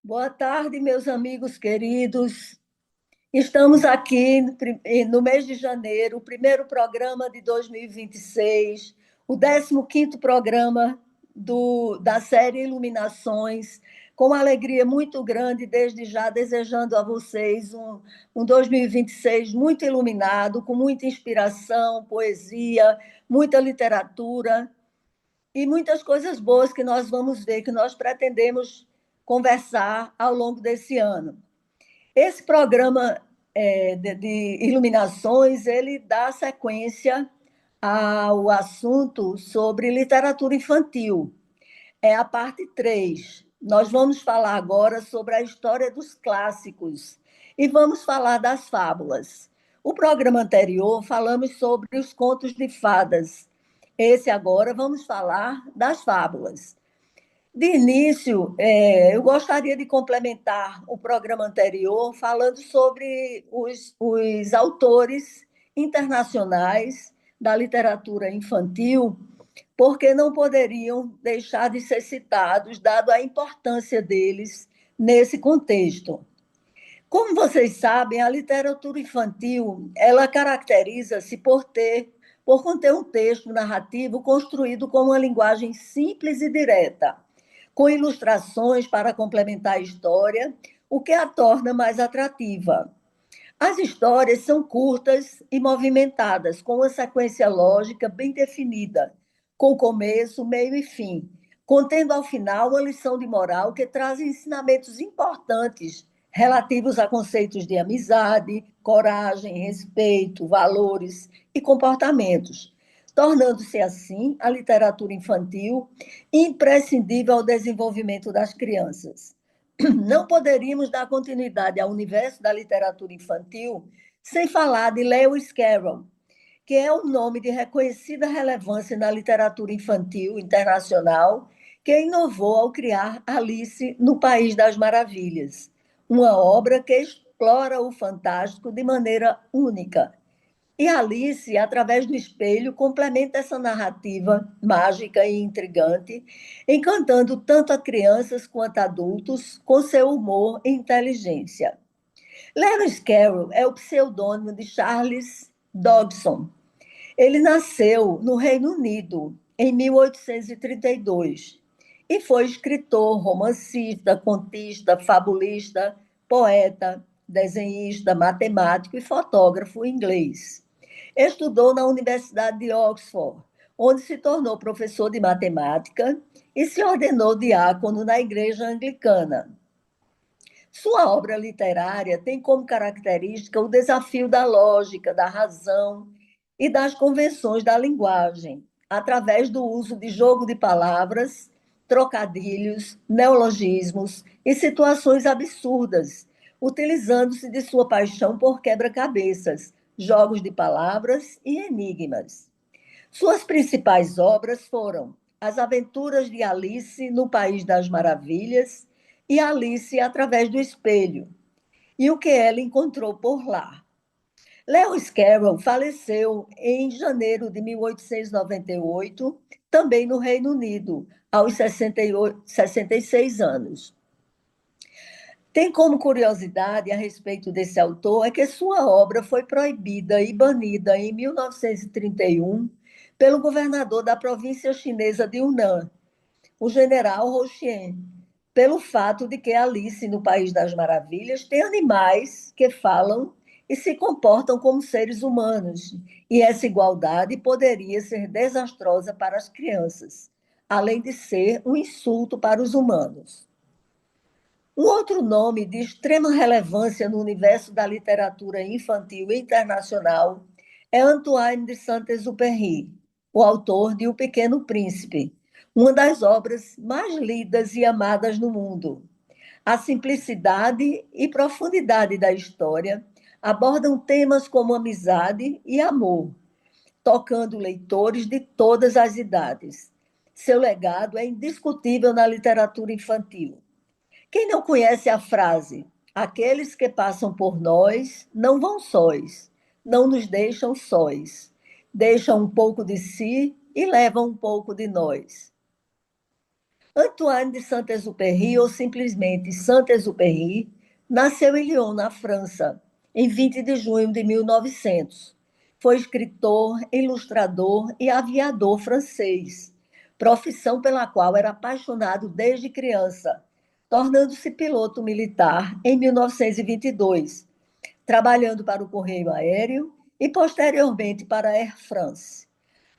Boa tarde, meus amigos queridos. Estamos aqui no mês de janeiro, o primeiro programa de 2026, o 15º programa da série Iluminações, com uma alegria muito grande, desde já desejando a vocês um 2026 muito iluminado, com muita inspiração, poesia, muita literatura e muitas coisas boas que nós vamos ver, que nós pretendemos conversar ao longo desse ano. Esse programa de iluminações, ele dá sequência ao assunto sobre literatura infantil. É a parte 3. Nós vamos falar agora sobre a história dos clássicos e vamos falar das fábulas. O programa anterior falamos sobre os contos de fadas. Esse agora vamos falar das fábulas. De início, eu gostaria de complementar o programa anterior falando sobre os autores internacionais da literatura infantil, porque não poderiam deixar de ser citados, dado a importância deles nesse contexto. Como vocês sabem, a literatura infantil, ela caracteriza-se por conter um texto narrativo construído com uma linguagem simples e direta, com ilustrações para complementar a história, o que a torna mais atrativa. As histórias são curtas e movimentadas, com uma sequência lógica bem definida, com começo, meio e fim, contendo ao final uma lição de moral que traz ensinamentos importantes relativos a conceitos de amizade, coragem, respeito, valores e comportamentos, tornando-se assim a literatura infantil imprescindível ao desenvolvimento das crianças. Não poderíamos dar continuidade ao universo da literatura infantil sem falar de Lewis Carroll, que é um nome de reconhecida relevância na literatura infantil internacional, que inovou ao criar Alice no País das Maravilhas, uma obra que explora o fantástico de maneira única. E Alice, através do espelho, complementa essa narrativa mágica e intrigante, encantando tanto a crianças quanto a adultos com seu humor e inteligência. Lewis Carroll é o pseudônimo de Charles Dodgson. Ele nasceu no Reino Unido em 1832 e foi escritor, romancista, contista, fabulista, poeta, desenhista, matemático e fotógrafo inglês. Estudou na Universidade de Oxford, onde se tornou professor de matemática e se ordenou diácono na Igreja Anglicana. Sua obra literária tem como característica o desafio da lógica, da razão e das convenções da linguagem, através do uso de jogo de palavras, trocadilhos, neologismos e situações absurdas, utilizando-se de sua paixão por quebra-cabeças, jogos de palavras e enigmas. Suas principais obras foram As Aventuras de Alice no País das Maravilhas e Alice através do Espelho, e o que ela encontrou por lá. Lewis Carroll faleceu em janeiro de 1898, também no Reino Unido, aos 66 anos. Tem como curiosidade a respeito desse autor é que sua obra foi proibida e banida em 1931 pelo governador da província chinesa de Yunnan, o general Rochien, pelo fato de que Alice, no País das Maravilhas, tem animais que falam e se comportam como seres humanos, e essa igualdade poderia ser desastrosa para as crianças, além de ser um insulto para os humanos. Um outro nome de extrema relevância no universo da literatura infantil internacional é Antoine de Saint-Exupéry, o autor de O Pequeno Príncipe, uma das obras mais lidas e amadas no mundo. A simplicidade e profundidade da história abordam temas como amizade e amor, tocando leitores de todas as idades. Seu legado é indiscutível na literatura infantil. Quem não conhece a frase aqueles que passam por nós não vão sós, não nos deixam sós, deixam um pouco de si e levam um pouco de nós. Antoine de Saint-Exupéry, ou simplesmente Saint-Exupéry, nasceu em Lyon, na França, em 20 de junho de 1900. Foi escritor, ilustrador e aviador francês, profissão pela qual era apaixonado desde criança, tornando-se piloto militar em 1922, trabalhando para o Correio Aéreo e posteriormente para a Air France.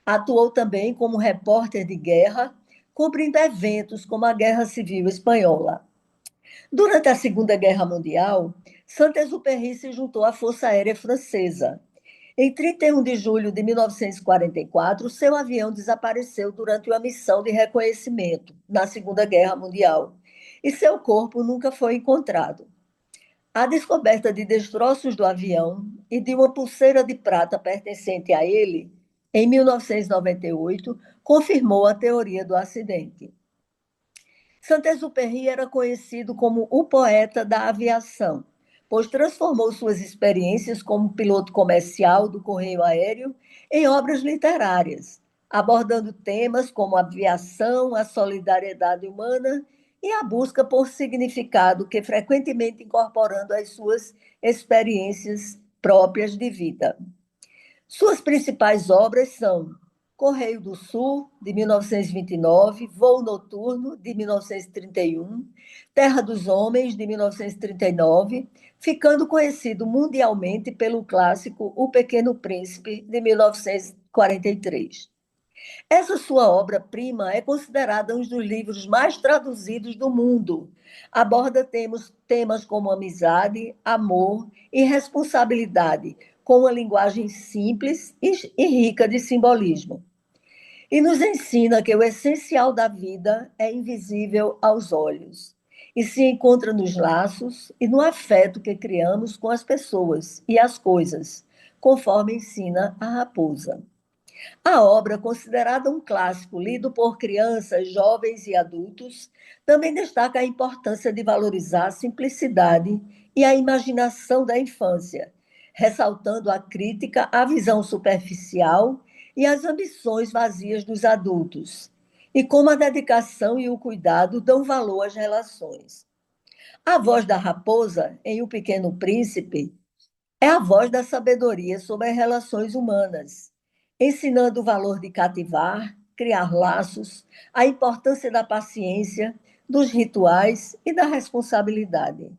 Atuou também como repórter de guerra, cobrindo eventos como a Guerra Civil Espanhola. Durante a Segunda Guerra Mundial, Saint-Exupéry se juntou à Força Aérea Francesa. Em 31 de julho de 1944, seu avião desapareceu durante uma missão de reconhecimento na Segunda Guerra Mundial e seu corpo nunca foi encontrado. A descoberta de destroços do avião e de uma pulseira de prata pertencente a ele, em 1998, confirmou a teoria do acidente. Saint-Exupéry era conhecido como o poeta da aviação, pois transformou suas experiências como piloto comercial do Correio Aéreo em obras literárias, abordando temas como a aviação, a solidariedade humana e a busca por significado, que frequentemente incorporando as suas experiências próprias de vida. Suas principais obras são Correio do Sul, de 1929, Voo Noturno, de 1931, Terra dos Homens, de 1939, ficando conhecido mundialmente pelo clássico O Pequeno Príncipe, de 1943. Essa sua obra-prima é considerada um dos livros mais traduzidos do mundo. Aborda temas como amizade, amor e responsabilidade, com uma linguagem simples e rica de simbolismo. E nos ensina que o essencial da vida é invisível aos olhos e se encontra nos laços e no afeto que criamos com as pessoas e as coisas, conforme ensina a raposa. A obra, considerada um clássico lido por crianças, jovens e adultos, também destaca a importância de valorizar a simplicidade e a imaginação da infância, ressaltando a crítica à visão superficial e às ambições vazias dos adultos, e como a dedicação e o cuidado dão valor às relações. A voz da raposa, em O Pequeno Príncipe, é a voz da sabedoria sobre as relações humanas, ensinando o valor de cativar, criar laços, a importância da paciência, dos rituais e da responsabilidade.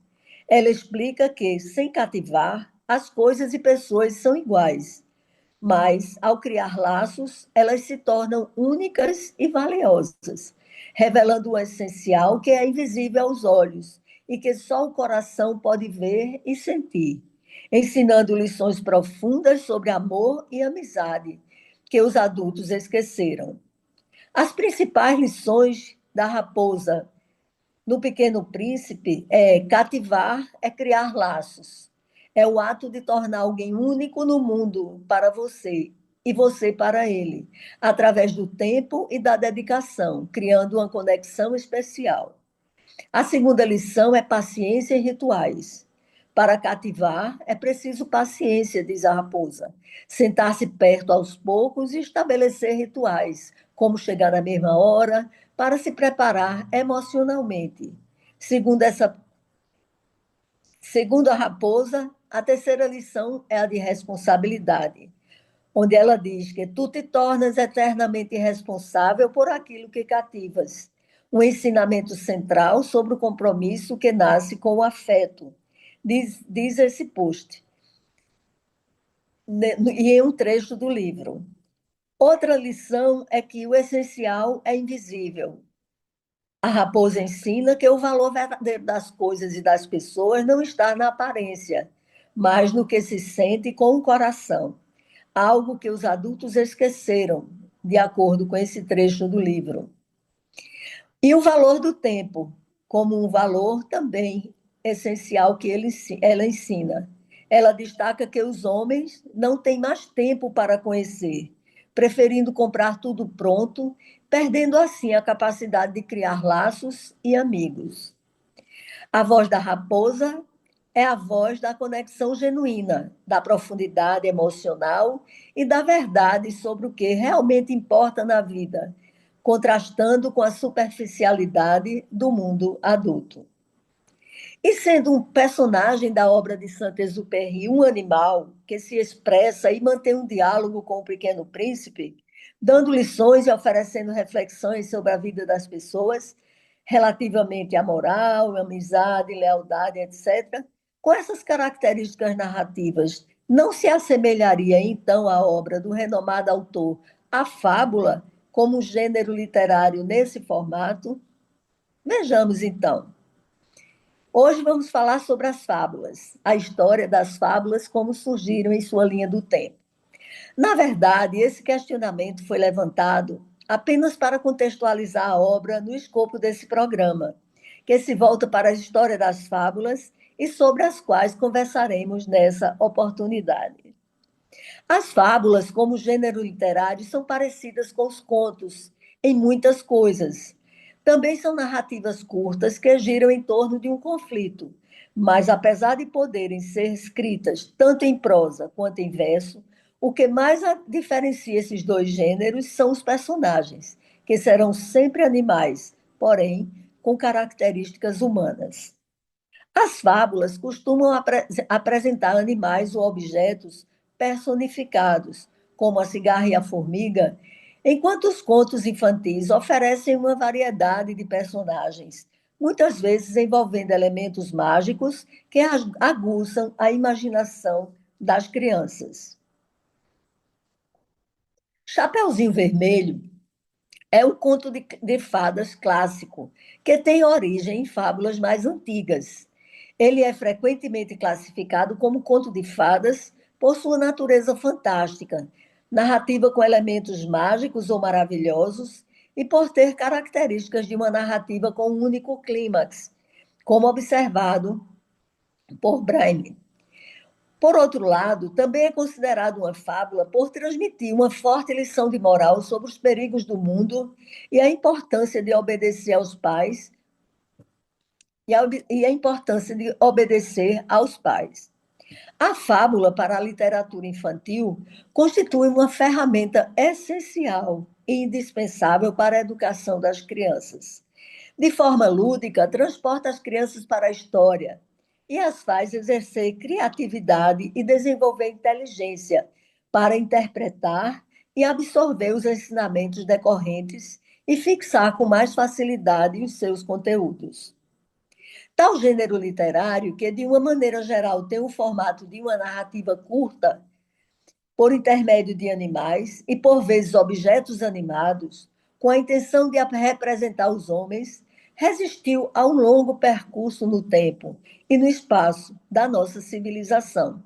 Ela explica que, sem cativar, as coisas e pessoas são iguais, mas, ao criar laços, elas se tornam únicas e valiosas, revelando o essencial que é invisível aos olhos e que só o coração pode ver e sentir, ensinando lições profundas sobre amor e amizade, que os adultos esqueceram. As principais lições da raposa no Pequeno Príncipe é cativar, é criar laços. É o ato de tornar alguém único no mundo para você e você para ele, através do tempo e da dedicação, criando uma conexão especial. A segunda lição é paciência e rituais. Para cativar, é preciso paciência, diz a raposa. Sentar-se perto aos poucos e estabelecer rituais, como chegar à mesma hora, para se preparar emocionalmente. Segundo, essa, segundo a raposa, a terceira lição é a de responsabilidade, onde ela diz que tu te tornas eternamente responsável por aquilo que cativas. Um ensinamento central sobre o compromisso que nasce com o afeto, diz esse post, e em um trecho do livro. Outra lição é que o essencial é invisível. A raposa ensina que o valor verdadeiro das coisas e das pessoas não está na aparência, mas no que se sente com o coração, algo que os adultos esqueceram, de acordo com esse trecho do livro. E o valor do tempo, como um valor também essencial que ela ensina. Ela destaca que os homens não têm mais tempo para conhecer, preferindo comprar tudo pronto, perdendo assim a capacidade de criar laços e amigos. A voz da raposa é a voz da conexão genuína, da profundidade emocional e da verdade sobre o que realmente importa na vida, contrastando com a superficialidade do mundo adulto. E sendo um personagem da obra de Saint-Exupéry um animal que se expressa e mantém um diálogo com o Pequeno Príncipe, dando lições e oferecendo reflexões sobre a vida das pessoas, relativamente à moral, amizade, lealdade, etc., com essas características narrativas, não se assemelharia então à obra do renomado autor A Fábula como um gênero literário nesse formato? Vejamos então. Hoje vamos falar sobre as fábulas, a história das fábulas, como surgiram em sua linha do tempo. Na verdade, esse questionamento foi levantado apenas para contextualizar a obra no escopo desse programa, que se volta para a história das fábulas e sobre as quais conversaremos nessa oportunidade. As fábulas, como gênero literário, são parecidas com os contos em muitas coisas. Também são narrativas curtas que giram em torno de um conflito, mas apesar de poderem ser escritas tanto em prosa quanto em verso, o que mais diferencia esses dois gêneros são os personagens, que serão sempre animais, porém com características humanas. As fábulas costumam apresentar animais ou objetos personificados, como a cigarra e a formiga, enquanto os contos infantis oferecem uma variedade de personagens, muitas vezes envolvendo elementos mágicos que aguçam a imaginação das crianças. Chapeuzinho Vermelho é um conto de fadas clássico, que tem origem em fábulas mais antigas. Ele é frequentemente classificado como conto de fadas por sua natureza fantástica, narrativa com elementos mágicos ou maravilhosos e por ter características de uma narrativa com um único clímax, como observado por Braime. Por outro lado, também é considerado uma fábula por transmitir uma forte lição de moral sobre os perigos do mundo e a importância de obedecer aos pais e a importância de obedecer aos pais. A fábula para a literatura infantil constitui uma ferramenta essencial e indispensável para a educação das crianças. De forma lúdica, transporta as crianças para a história e as faz exercer criatividade e desenvolver inteligência para interpretar e absorver os ensinamentos decorrentes e fixar com mais facilidade os seus conteúdos. Tal gênero literário, que de uma maneira geral tem o formato de uma narrativa curta, por intermédio de animais e, por vezes, objetos animados, com a intenção de representar os homens, resistiu a um longo percurso no tempo e no espaço da nossa civilização,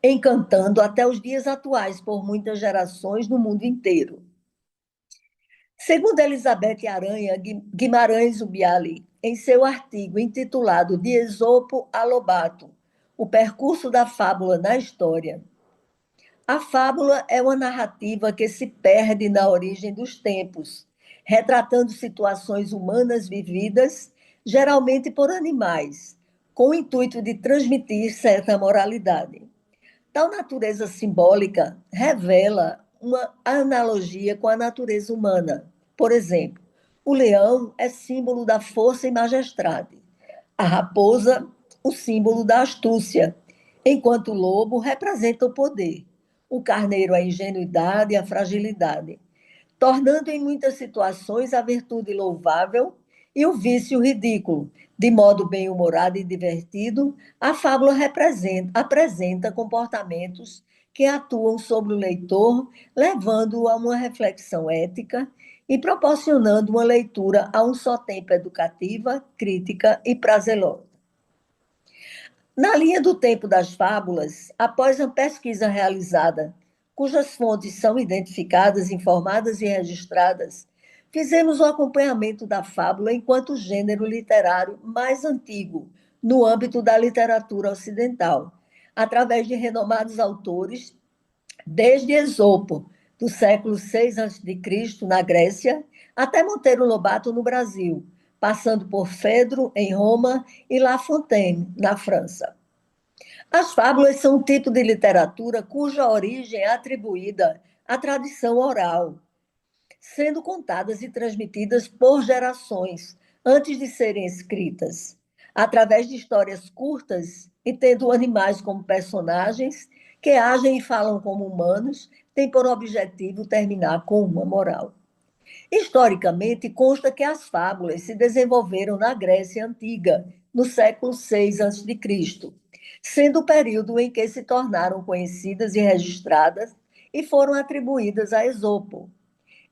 encantando até os dias atuais por muitas gerações no mundo inteiro. Segundo Elizabeth Aranha Guimarães Ubiali, em seu artigo intitulado De Esopo a Lobato, o percurso da fábula na história, a fábula é uma narrativa que se perde na origem dos tempos, retratando situações humanas vividas, geralmente por animais, com o intuito de transmitir certa moralidade. Tal natureza simbólica revela uma analogia com a natureza humana. Por exemplo, o leão é símbolo da força e majestade, a raposa, o símbolo da astúcia, enquanto o lobo representa o poder, o carneiro a ingenuidade e a fragilidade, tornando em muitas situações a virtude louvável e o vício ridículo. De modo bem-humorado e divertido, a fábula apresenta comportamentos que atuam sobre o leitor, levando-o a uma reflexão ética e proporcionando uma leitura a um só tempo educativa, crítica e prazerosa. Na linha do tempo das fábulas, após uma pesquisa realizada, cujas fontes são identificadas, informadas e registradas, fizemos o acompanhamento da fábula enquanto gênero literário mais antigo no âmbito da literatura ocidental, através de renomados autores, desde Esopo, do século VI a.C., na Grécia, até Monteiro Lobato, no Brasil, passando por Fedro, em Roma, e La Fontaine, na França. As fábulas são um tipo de literatura cuja origem é atribuída à tradição oral, sendo contadas e transmitidas por gerações, antes de serem escritas, através de histórias curtas e tendo animais como personagens que agem e falam como humanos, tem por objetivo terminar com uma moral. Historicamente, consta que as fábulas se desenvolveram na Grécia Antiga, no século VI a.C., sendo o período em que se tornaram conhecidas e registradas e foram atribuídas a Esopo.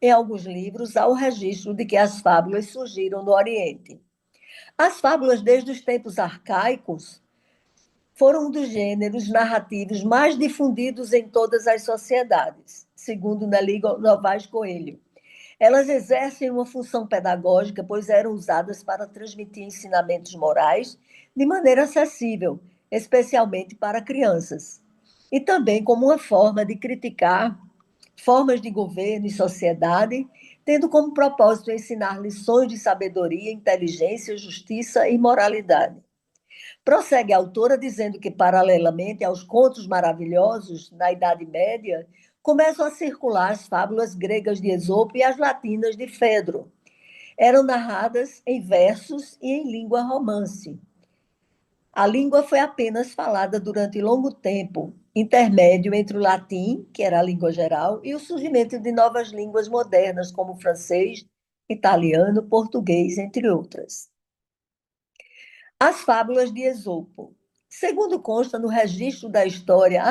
Em alguns livros, há o registro de que as fábulas surgiram no Oriente. As fábulas, desde os tempos arcaicos, foram um dos gêneros narrativos mais difundidos em todas as sociedades, segundo Nelly Novaes Coelho. Elas exercem uma função pedagógica, pois eram usadas para transmitir ensinamentos morais de maneira acessível, especialmente para crianças, e também como uma forma de criticar formas de governo e sociedade, tendo como propósito ensinar lições de sabedoria, inteligência, justiça e moralidade. Prossegue a autora dizendo que, paralelamente aos contos maravilhosos, na Idade Média, começam a circular as fábulas gregas de Esopo e as latinas de Fedro. Eram narradas em versos e em língua romance. A língua foi apenas falada durante longo tempo, intermédio entre o latim, que era a língua geral, e o surgimento de novas línguas modernas, como francês, italiano, português, entre outras. As fábulas de Esopo. Segundo consta no registro da história,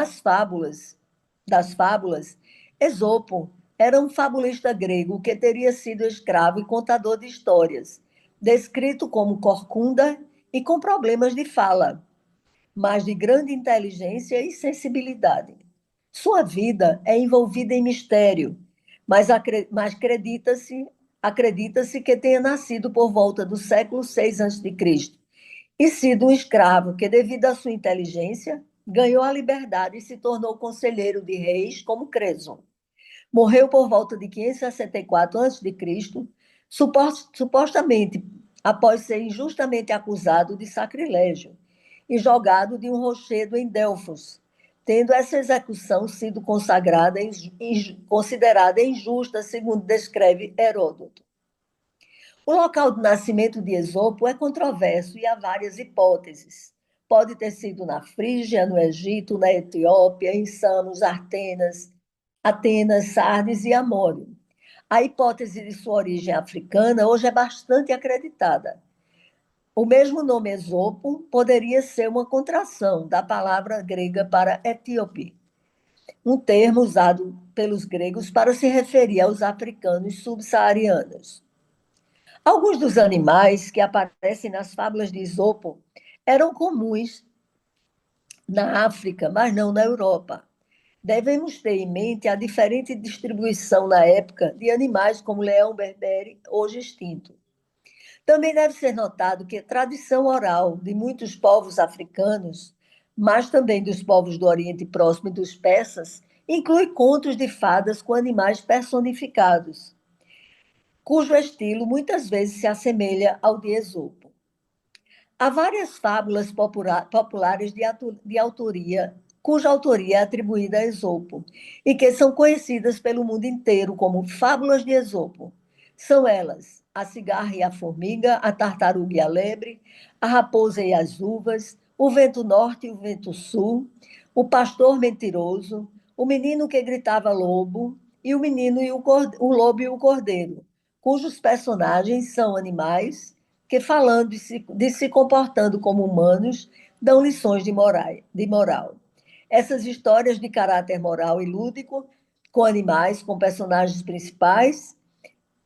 das fábulas, Esopo era um fabulista grego que teria sido escravo e contador de histórias, descrito como corcunda e com problemas de fala, mas de grande inteligência e sensibilidade. Sua vida é envolvida em mistério, mas acredita-se que tenha nascido por volta do século VI a.C., e sido um escravo que, devido à sua inteligência, ganhou a liberdade e se tornou conselheiro de reis como Creso. Morreu por volta de 564 a.C., supostamente após ser injustamente acusado de sacrilégio e jogado de um rochedo em Delfos, tendo essa execução sido considerada injusta, segundo descreve Heródoto. O local de nascimento de Esopo é controverso e há várias hipóteses. Pode ter sido na Frígia, no Egito, na Etiópia, em Samos, Atenas, Sardes e Amório. A hipótese de sua origem africana hoje é bastante acreditada. O mesmo nome Esopo poderia ser uma contração da palavra grega para etíope, um termo usado pelos gregos para se referir aos africanos subsaarianos. Alguns dos animais que aparecem nas fábulas de Esopo eram comuns na África, mas não na Europa. Devemos ter em mente a diferente distribuição na época de animais como leão berbere, hoje extinto. Também deve ser notado que a tradição oral de muitos povos africanos, mas também dos povos do Oriente Próximo e dos persas, inclui contos de fadas com animais personificados, cujo estilo muitas vezes se assemelha ao de Esopo. Há várias fábulas populares de autoria, cuja autoria é atribuída a Esopo, e que são conhecidas pelo mundo inteiro como fábulas de Esopo. São elas a cigarra e a formiga, a tartaruga e a lebre, a raposa e as uvas, o vento norte e o vento sul, o pastor mentiroso, o menino que gritava lobo, e o menino e o lobo e o cordeiro, cujos personagens são animais que, falando de se comportando como humanos, dão lições de moral. Essas histórias de caráter moral e lúdico, com animais, com personagens principais,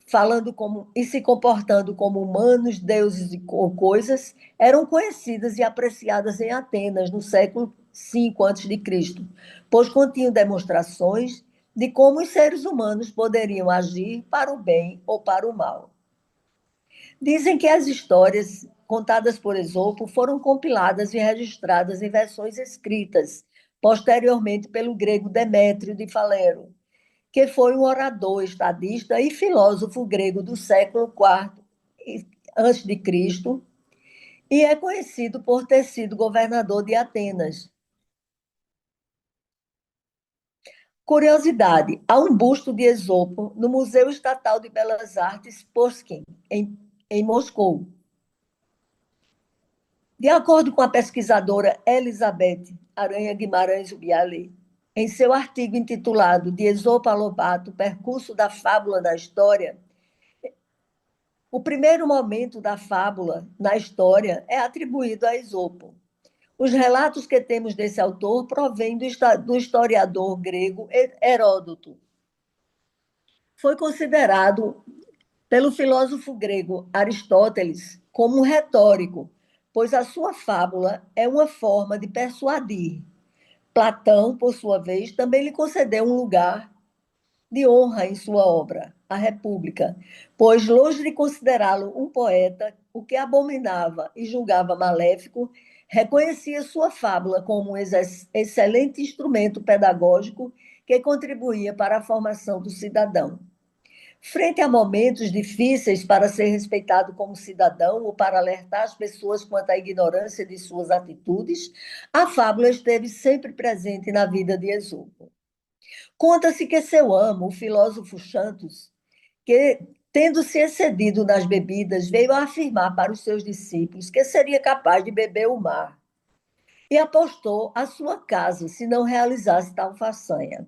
falando como e se comportando como humanos, deuses ou coisas, eram conhecidas e apreciadas em Atenas no século V a.C., pois continham demonstrações de como os seres humanos poderiam agir para o bem ou para o mal. Dizem que as histórias contadas por Esopo foram compiladas e registradas em versões escritas, posteriormente pelo grego Demétrio de Falero, que foi um orador, estadista e filósofo grego do século IV a.C., e é conhecido por ter sido governador de Atenas. Curiosidade: há um busto de Esopo no Museu Estatal de Belas Artes Pushkin, em Moscou. De acordo com a pesquisadora Elizabeth Aranha Guimarães Ubiali, em seu artigo intitulado De Esopo a Lobato, Percurso da Fábula na História, o primeiro momento da fábula na história é atribuído a Esopo. Os relatos que temos desse autor provêm do historiador grego Heródoto. Foi considerado pelo filósofo grego Aristóteles como um retórico, pois a sua fábula é uma forma de persuadir. Platão, por sua vez, também lhe concedeu um lugar de honra em sua obra, A República, pois, longe de considerá-lo um poeta, o que abominava e julgava maléfico, reconhecia sua fábula como um excelente instrumento pedagógico que contribuía para a formação do cidadão. Frente a momentos difíceis para ser respeitado como cidadão ou para alertar as pessoas quanto à ignorância de suas atitudes, a fábula esteve sempre presente na vida de Esopo. Conta-se que seu amo, o filósofo Xantos, que, tendo se excedido nas bebidas, veio a afirmar para os seus discípulos que seria capaz de beber o mar e apostou a sua casa se não realizasse tal façanha.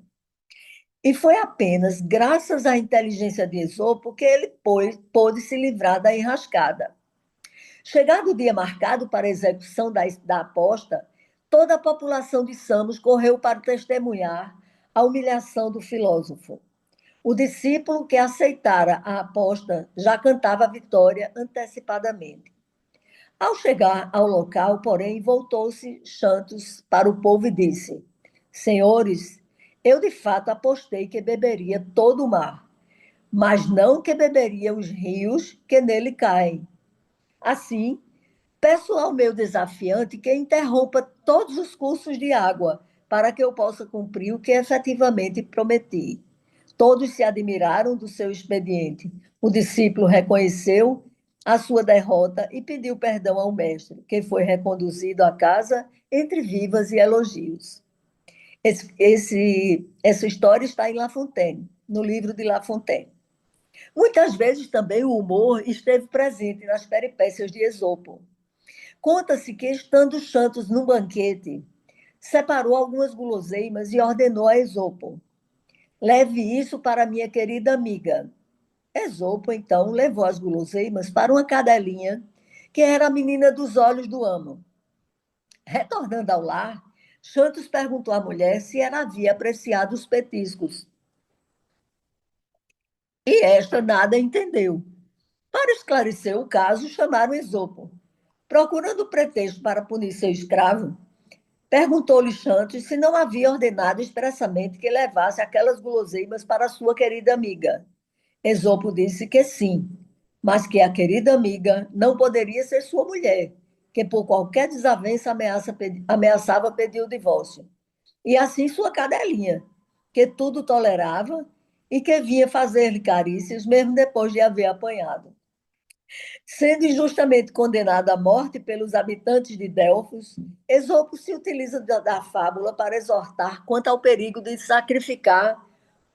E foi apenas graças à inteligência de Esopo que ele pôde se livrar da enrascada. Chegado o dia marcado para a execução da aposta, toda a população de Samos correu para testemunhar a humilhação do filósofo. O discípulo que aceitara a aposta já cantava a vitória antecipadamente. Ao chegar ao local, porém, voltou-se Xantos para o povo e disse: Senhores, eu de fato apostei que beberia todo o mar, mas não que beberia os rios que nele caem. Assim, peço ao meu desafiante que interrompa todos os cursos de água para que eu possa cumprir o que efetivamente prometi. Todos se admiraram do seu expediente. O discípulo reconheceu a sua derrota e pediu perdão ao mestre, que foi reconduzido à casa entre vivas e elogios. Essa história está em La Fontaine, no livro de La Fontaine. Muitas vezes também o humor esteve presente nas peripécias de Esopo. Conta-se que, estando Xantos num banquete, separou algumas guloseimas e ordenou a Esopo: leve isso para minha querida amiga. Esopo, então, levou as guloseimas para uma cadelinha, que era a menina dos olhos do amo. Retornando ao lar, Xantos perguntou à mulher se ela havia apreciado os petiscos. E esta nada entendeu. Para esclarecer o caso, chamaram Esopo. Procurando pretexto para punir seu escravo, perguntou-lhe Xantos se não havia ordenado expressamente que levasse aquelas guloseimas para sua querida amiga. Esopo disse que sim, mas que a querida amiga não poderia ser sua mulher, que por qualquer desavença ameaçava pedir o divórcio. E assim sua cadelinha, que tudo tolerava e que vinha fazer-lhe carícias mesmo depois de haver apanhado. Sendo injustamente condenado à morte pelos habitantes de Delfos, Esopo se utiliza da fábula para exortar quanto ao perigo de sacrificar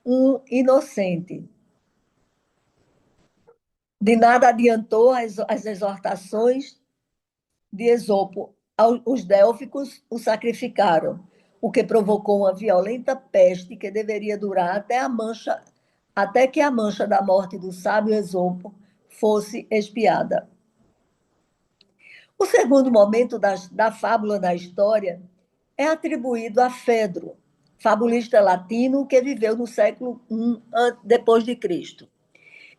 um inocente. De nada adiantou as exortações de Esopo. Os délficos o sacrificaram, o que provocou uma violenta peste que deveria durar até que a mancha da morte do sábio Esopo fosse expiada. O segundo momento da fábula da história é atribuído a Fedro, fabulista latino que viveu no século I depois de Cristo.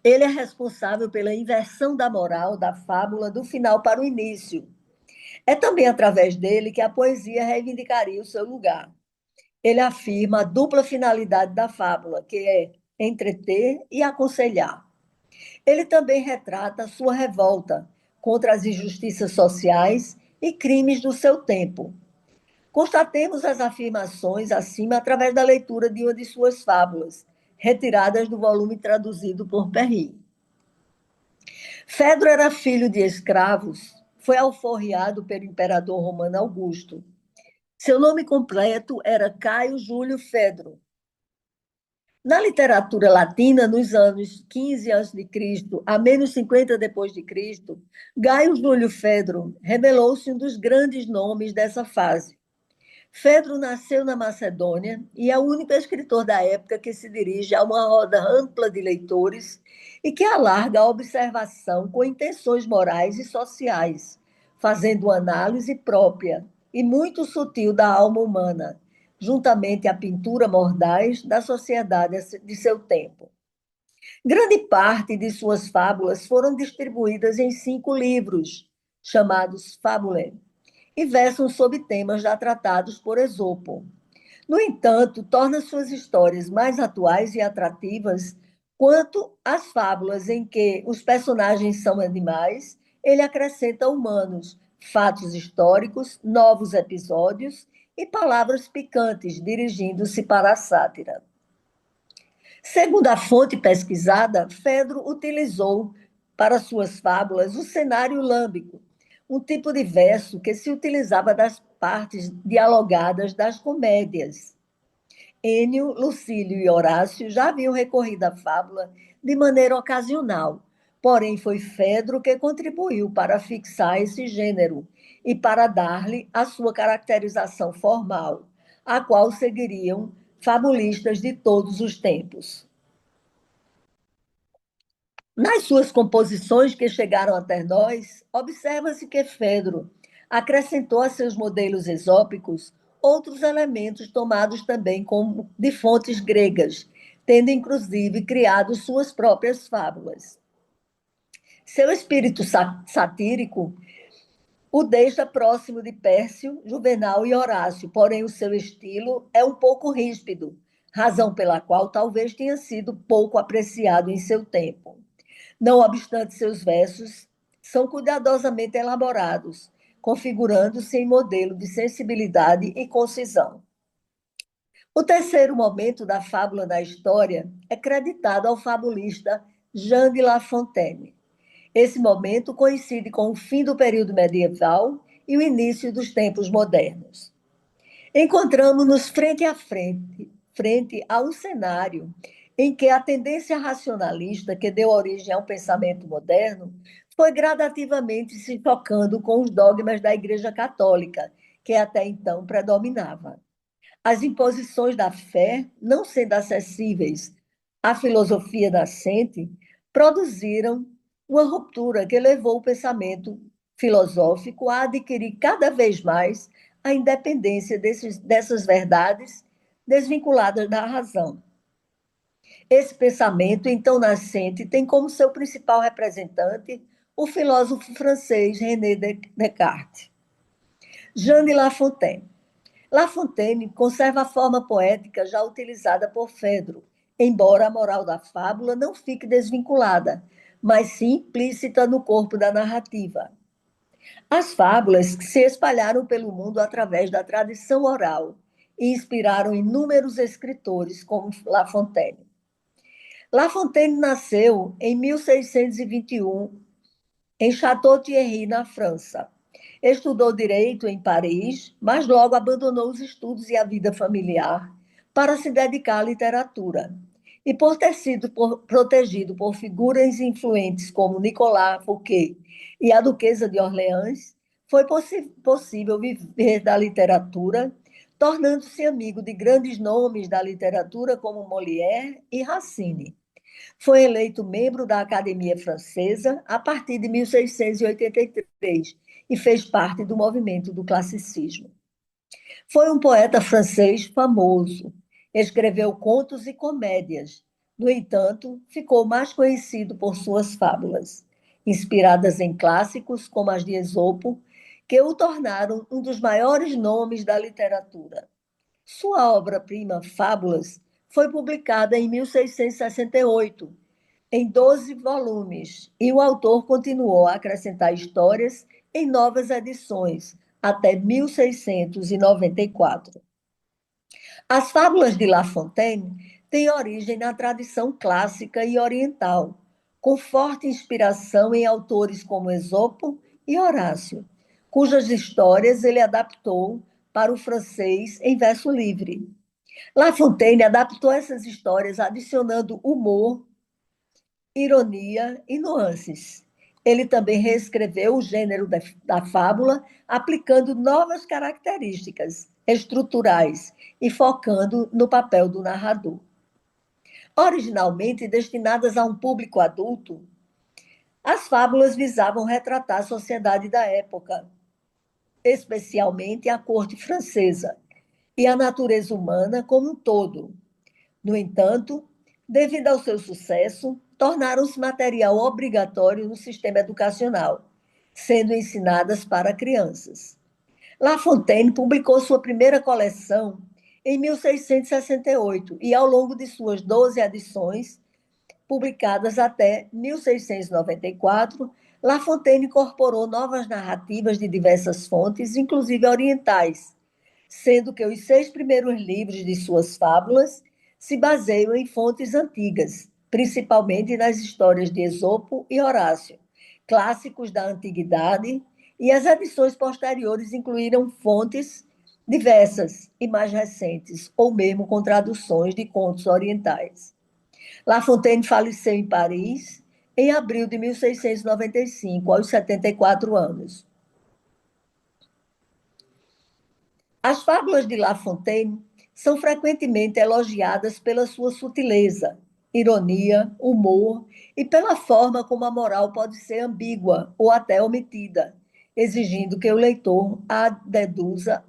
Ele é responsável pela inversão da moral da fábula do final para o início. É também através dele que a poesia reivindicaria o seu lugar. Ele afirma a dupla finalidade da fábula, que é entreter e aconselhar. Ele também retrata sua revolta contra as injustiças sociais e crimes do seu tempo. Constatemos as afirmações acima através da leitura de uma de suas fábulas, retiradas do volume traduzido por Perry. Fedro era filho de escravos, foi alforriado pelo imperador romano Augusto. Seu nome completo era Caio Júlio Fedro. Na literatura latina, nos anos 15 a.C. a menos 50 depois de Cristo, Gaio Júlio Fedro revelou-se um dos grandes nomes dessa fase. Fedro nasceu na Macedônia e é o único escritor da época que se dirige a uma roda ampla de leitores e que alarga a observação com intenções morais e sociais, fazendo uma análise própria e muito sutil da alma humana, juntamente à pintura mordaz da sociedade de seu tempo. Grande parte de suas fábulas foram distribuídas em 5 livros, chamados Fabulae, e versam sobre temas já tratados por Esopo. No entanto, torna suas histórias mais atuais e atrativas quanto às fábulas em que os personagens são animais, ele acrescenta humanos, fatos históricos, novos episódios e palavras picantes, dirigindo-se para a sátira. Segundo a fonte pesquisada, Fedro utilizou para suas fábulas o cenário lâmbico, um tipo de verso que se utilizava das partes dialogadas das comédias. Ênio, Lucílio e Horácio já haviam recorrido à fábula de maneira ocasional, porém foi Fedro que contribuiu para fixar esse gênero e para dar-lhe a sua caracterização formal, a qual seguiriam fabulistas de todos os tempos. Nas suas composições que chegaram até nós, observa-se que Fedro acrescentou a seus modelos exópicos outros elementos tomados também como de fontes gregas, tendo inclusive criado suas próprias fábulas. Seu espírito satírico o deixa próximo de Pércio, Juvenal e Horácio, porém o seu estilo é um pouco ríspido, razão pela qual talvez tenha sido pouco apreciado em seu tempo. Não obstante, seus versos são cuidadosamente elaborados, configurando-se em modelo de sensibilidade e concisão. O terceiro momento da fábula da história é creditado ao fabulista Jean de La Fontaine. Esse momento coincide com o fim do período medieval e o início dos tempos modernos. Encontramos-nos frente a um cenário em que a tendência racionalista que deu origem ao pensamento moderno foi gradativamente se chocando com os dogmas da Igreja Católica, que até então predominava. As imposições da fé, não sendo acessíveis à filosofia nascente, produziram uma ruptura que levou o pensamento filosófico a adquirir cada vez mais a independência dessas verdades desvinculadas da razão. Esse pensamento, então nascente, tem como seu principal representante o filósofo francês René Descartes. Jean de La Fontaine. La Fontaine conserva a forma poética já utilizada por Fedro, embora a moral da fábula não fique desvinculada, mas sim implícita no corpo da narrativa. As fábulas se espalharam pelo mundo através da tradição oral e inspiraram inúmeros escritores, como La Fontaine. La Fontaine nasceu em 1621, em Château-Thierry, na França. Estudou direito em Paris, mas logo abandonou os estudos e a vida familiar para se dedicar à literatura. E por ter sido protegido por figuras influentes como Nicolas Fouquet e a Duquesa de Orleans, foi possível viver da literatura, tornando-se amigo de grandes nomes da literatura como Molière e Racine. Foi eleito membro da Academia Francesa a partir de 1683 e fez parte do movimento do classicismo. Foi um poeta francês famoso. Escreveu contos e comédias. No entanto, ficou mais conhecido por suas fábulas, inspiradas em clássicos como as de Esopo, que o tornaram um dos maiores nomes da literatura. Sua obra-prima, Fábulas, foi publicada em 1668, em 12 volumes, e o autor continuou a acrescentar histórias em novas edições, até 1694. As fábulas de La Fontaine têm origem na tradição clássica e oriental, com forte inspiração em autores como Esopo e Horácio, cujas histórias ele adaptou para o francês em verso livre. La Fontaine adaptou essas histórias adicionando humor, ironia e nuances. Ele também reescreveu o gênero da fábula, aplicando novas características estruturais e focando no papel do narrador. Originalmente destinadas a um público adulto, as fábulas visavam retratar a sociedade da época, especialmente a corte francesa, e a natureza humana como um todo. No entanto, devido ao seu sucesso, tornaram-se material obrigatório no sistema educacional, sendo ensinadas para crianças. La Fontaine publicou sua primeira coleção em 1668 e, ao longo de suas 12 edições, publicadas até 1694, La Fontaine incorporou novas narrativas de diversas fontes, inclusive orientais, sendo que os 6 primeiros livros de suas fábulas se baseiam em fontes antigas, principalmente nas histórias de Esopo e Horácio, clássicos da antiguidade, e as edições posteriores incluíram fontes diversas e mais recentes, ou mesmo com traduções de contos orientais. La Fontaine faleceu em Paris em abril de 1695, aos 74 anos. As fábulas de La Fontaine são frequentemente elogiadas pela sua sutileza, ironia, humor e pela forma como a moral pode ser ambígua ou até omitida, exigindo que o leitor a deduza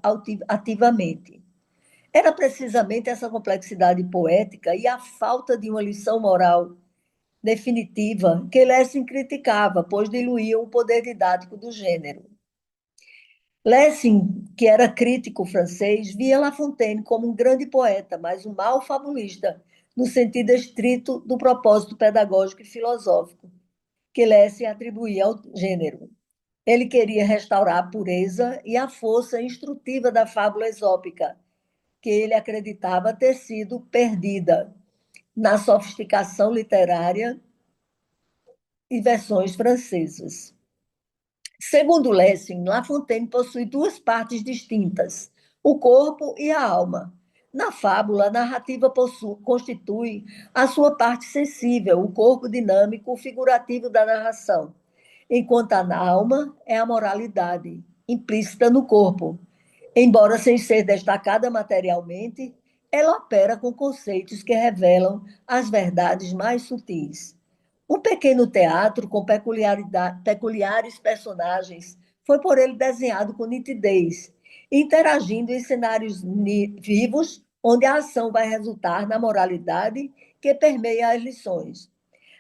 ativamente. Era precisamente essa complexidade poética e a falta de uma lição moral definitiva que Lessing criticava, pois diluía o poder didático do gênero. Lessing, que era crítico francês, via La Fontaine como um grande poeta, mas um mau fabulista, no sentido estrito do propósito pedagógico e filosófico que Lessing atribuía ao gênero. Ele queria restaurar a pureza e a força instrutiva da fábula esópica, que ele acreditava ter sido perdida na sofisticação literária e versões francesas. Segundo Lessing, La Fontaine possui duas partes distintas, o corpo e a alma. Na fábula, a narrativa constitui a sua parte sensível, o corpo dinâmico, figurativo da narração, enquanto a alma é a moralidade, implícita no corpo. Embora sem ser destacada materialmente, ela opera com conceitos que revelam as verdades mais sutis. Um pequeno teatro com peculiares personagens foi por ele desenhado com nitidez, interagindo em cenários vivos, onde a ação vai resultar na moralidade que permeia as lições.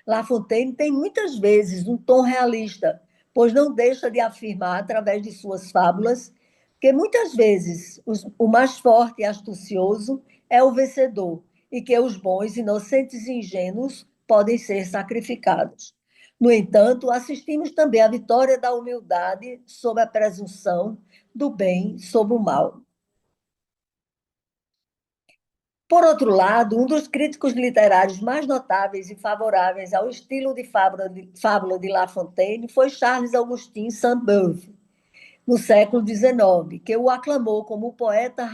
La Fontaine tem muitas vezes um tom realista, pois não deixa de afirmar, através de suas fábulas, que muitas vezes o mais forte e astucioso é o vencedor, e que os bons, inocentes e ingênuos podem ser sacrificados. No entanto, assistimos também à vitória da humildade sobre a presunção do bem sobre o mal. Por outro lado, um dos críticos literários mais notáveis e favoráveis ao estilo de fábula de La Fontaine foi Charles-Augustin Sainte-Beuve, no século XIX, que o aclamou como o poeta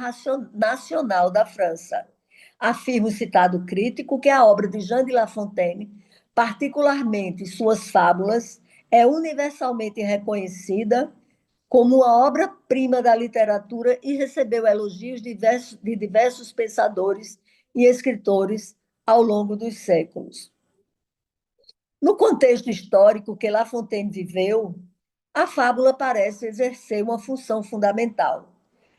nacional da França. Afirma o citado crítico que a obra de Jean de La Fontaine, particularmente suas fábulas, é universalmente reconhecida como uma obra-prima da literatura e recebeu elogios de diversos pensadores e escritores ao longo dos séculos. No contexto histórico que La Fontaine viveu, a fábula parece exercer uma função fundamental.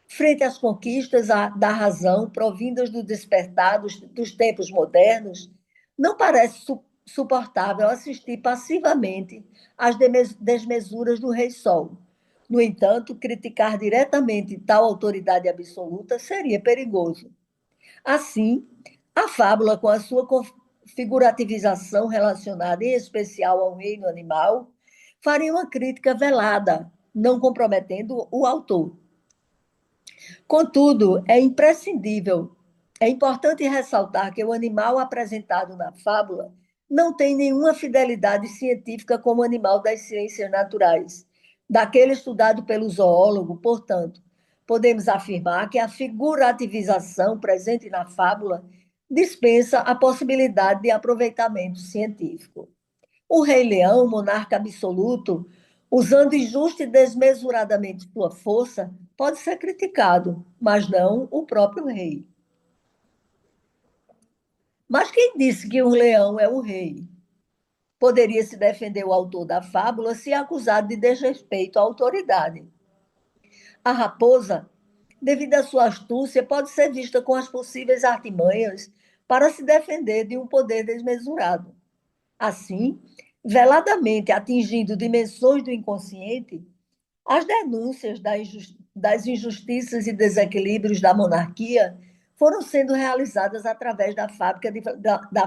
Frente às conquistas da razão provindas do despertar dos tempos modernos, não parece suportável assistir passivamente às desmesuras do Rei Sol. No entanto, criticar diretamente tal autoridade absoluta seria perigoso. Assim, a fábula, com a sua figurativização relacionada em especial ao reino animal, faria uma crítica velada, não comprometendo o autor. Contudo, é importante ressaltar que o animal apresentado na fábula não tem nenhuma fidelidade científica como animal das ciências naturais, daquele estudado pelo zoólogo, portanto, podemos afirmar que a figurativização presente na fábula dispensa a possibilidade de aproveitamento científico. O Rei Leão, monarca absoluto, usando injusta e desmesuradamente sua força, pode ser criticado, mas não o próprio rei. Mas quem disse que o leão é o rei? Poderia se defender o autor da fábula se acusado de desrespeito à autoridade. A raposa, devido à sua astúcia, pode ser vista com as possíveis artimanhas para se defender de um poder desmesurado. Assim, veladamente atingindo dimensões do inconsciente, as denúncias das injustiças e desequilíbrios da monarquia foram sendo realizadas através da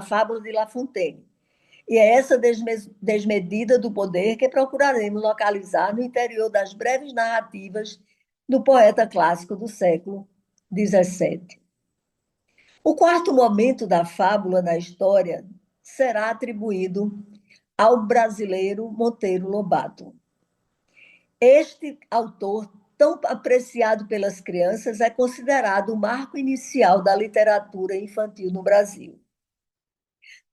fábula de La Fontaine. E é essa desmedida do poder que procuraremos localizar no interior das breves narrativas do poeta clássico do século XVII. O quarto momento da fábula na história será atribuído ao brasileiro Monteiro Lobato. Este autor, tão apreciado pelas crianças, é considerado o marco inicial da literatura infantil no Brasil.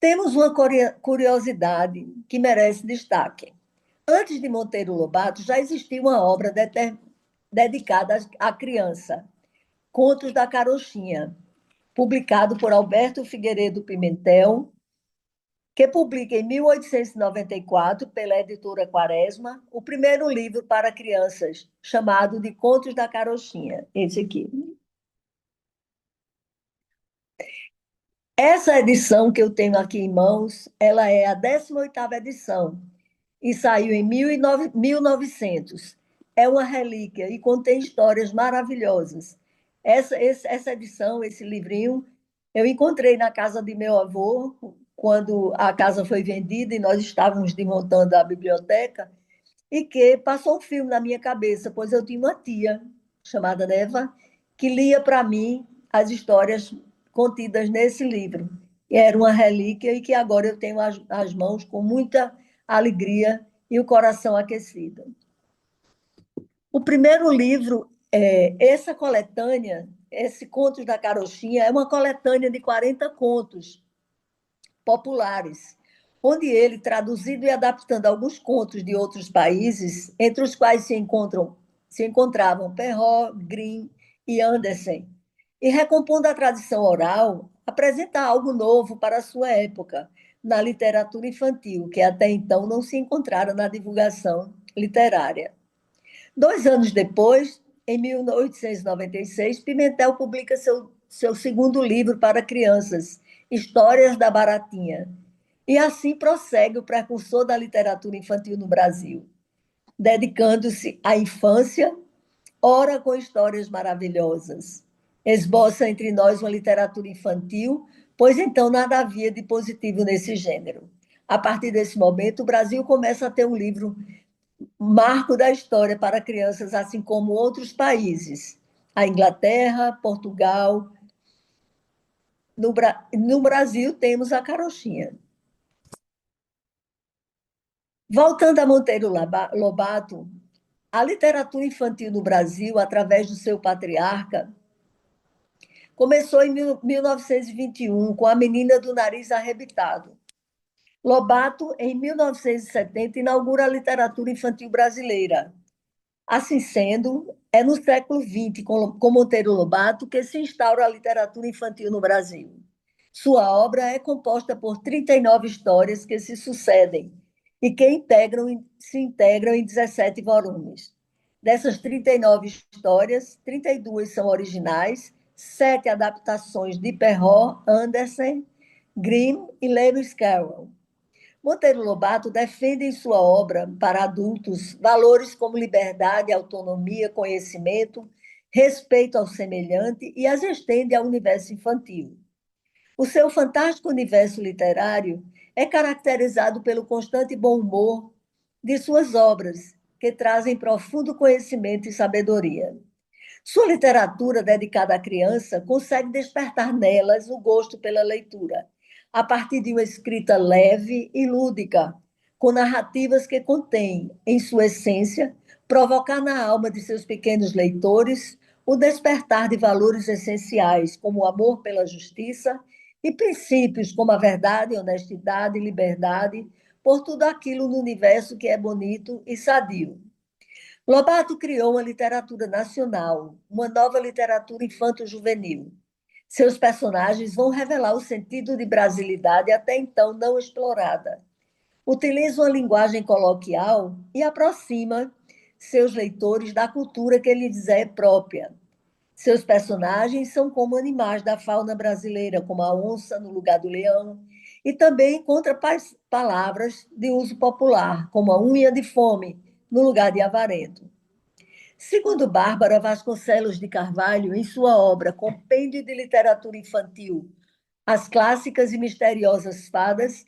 Temos uma curiosidade que merece destaque. Antes de Monteiro Lobato, já existia uma obra dedicada à criança, Contos da Carochinha, publicado por Alberto Figueiredo Pimentel, que publica em 1894, pela editora Quaresma, o primeiro livro para crianças, chamado de Contos da Carochinha. Esse aqui. Essa edição que eu tenho aqui em mãos, ela é a 18ª edição e saiu em 1900. É uma relíquia e contém histórias maravilhosas. Essa edição, esse livrinho, eu encontrei na casa de meu avô, quando a casa foi vendida e nós estávamos desmontando a biblioteca, e que passou um filme na minha cabeça, pois eu tinha uma tia, chamada Neva, que lia para mim as histórias contidas nesse livro. E era uma relíquia e que agora eu tenho as mãos com muita alegria e o coração aquecido. O primeiro livro, essa coletânea, esse Contos da Carochinha, é uma coletânea de 40 contos populares, onde ele, traduzido e adaptando alguns contos de outros países, entre os quais se encontravam Perrault, Grimm e Andersen, e recompondo a tradição oral, apresenta algo novo para a sua época, na literatura infantil, que até então não se encontrara na divulgação literária. 2 anos depois, em 1896, Pimentel publica seu segundo livro para crianças, Histórias da Baratinha. E assim prossegue o precursor da literatura infantil no Brasil, dedicando-se à infância, ora com histórias maravilhosas. Esboça entre nós uma literatura infantil, pois então nada havia de positivo nesse gênero. A partir desse momento, o Brasil começa a ter um livro marco da história para crianças, assim como outros países. A Inglaterra, Portugal. No Brasil, temos a carochinha. Voltando a Monteiro Lobato, a literatura infantil no Brasil, através do seu patriarca, começou em 1921, com A Menina do Nariz Arrebitado. Lobato, em 1970, inaugura a literatura infantil brasileira. Assim sendo, é no século XX, com Monteiro Lobato, que se instaura a literatura infantil no Brasil. Sua obra é composta por 39 histórias que se sucedem e que se integram em 17 volumes. Dessas 39 histórias, 32 são originais, 7 adaptações de Perrault, Andersen, Grimm e Lewis Carroll. Monteiro Lobato defende em sua obra para adultos valores como liberdade, autonomia, conhecimento, respeito ao semelhante e as estende ao universo infantil. O seu fantástico universo literário é caracterizado pelo constante bom humor de suas obras, que trazem profundo conhecimento e sabedoria. Sua literatura dedicada à criança consegue despertar nelas o gosto pela leitura, a partir de uma escrita leve e lúdica, com narrativas que contêm, em sua essência, provocar na alma de seus pequenos leitores o despertar de valores essenciais, como o amor pela justiça, e princípios como a verdade, honestidade e liberdade, por tudo aquilo no universo que é bonito e sadio. Lobato criou uma literatura nacional, uma nova literatura infanto-juvenil. Seus personagens vão revelar o sentido de brasilidade até então não explorada. Utiliza uma linguagem coloquial e aproxima seus leitores da cultura que lhes é própria. Seus personagens são como animais da fauna brasileira, como a onça no lugar do leão, e também encontra palavras de uso popular, como a unha de fome no lugar de avarento. Segundo Bárbara Vasconcelos de Carvalho, em sua obra Compêndio de Literatura Infantil, as clássicas e misteriosas fadas,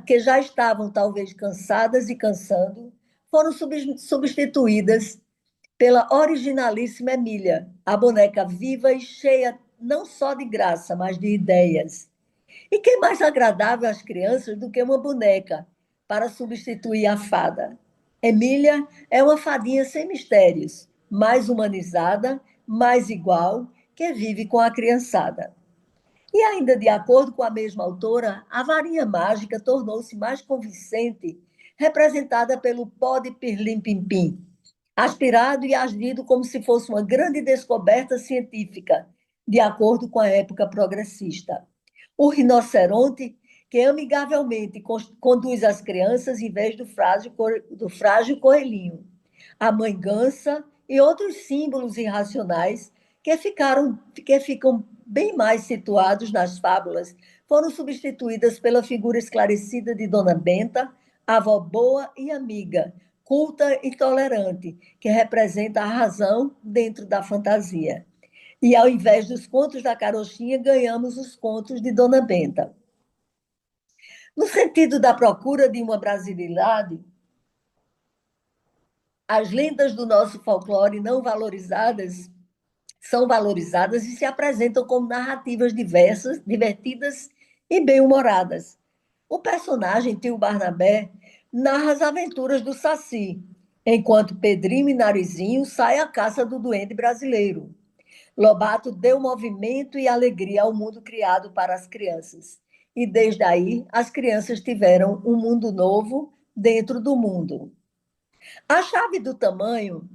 que já estavam talvez cansadas e cansando, foram substituídas pela originalíssima Emília, a boneca viva e cheia não só de graça, mas de ideias. E que mais agradável às crianças do que uma boneca para substituir a fada? Emília é uma fadinha sem mistérios, mais humanizada, mais igual, que vive com a criançada. E ainda de acordo com a mesma autora, a varinha mágica tornou-se mais convincente, representada pelo pó de pirlim-pim-pim, aspirado e agido como se fosse uma grande descoberta científica, de acordo com a época progressista. O rinoceronte, que amigavelmente conduz as crianças em vez do frágil coelhinho. A mãe gansa e outros símbolos irracionais que ficam bem mais situados nas fábulas foram substituídas pela figura esclarecida de Dona Benta, avó boa e amiga, culta e tolerante, que representa a razão dentro da fantasia. E, ao invés dos contos da carochinha, ganhamos os contos de Dona Benta. No sentido da procura de uma brasilidade, as lendas do nosso folclore não valorizadas são valorizadas e se apresentam como narrativas diversas, divertidas e bem-humoradas. O personagem Tio Barnabé narra as aventuras do Saci, enquanto Pedrinho e Narizinho saem à caça do duende brasileiro. Lobato deu movimento e alegria ao mundo criado para as crianças. E desde aí, as crianças tiveram um mundo novo dentro do mundo. A chave do tamanho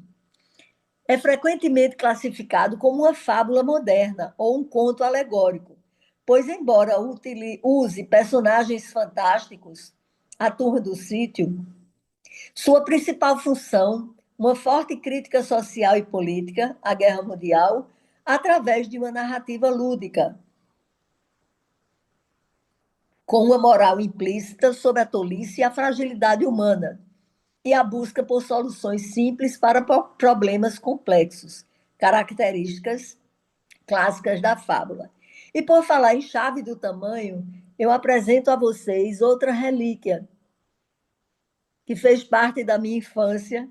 é frequentemente classificado como uma fábula moderna ou um conto alegórico, pois, embora use personagens fantásticos, a Turma do Sítio, sua principal função, uma forte crítica social e política à Guerra Mundial, através de uma narrativa lúdica, com uma moral implícita sobre a tolice e a fragilidade humana, e a busca por soluções simples para problemas complexos, características clássicas da fábula. E por falar em chave do tamanho, eu apresento a vocês outra relíquia que fez parte da minha infância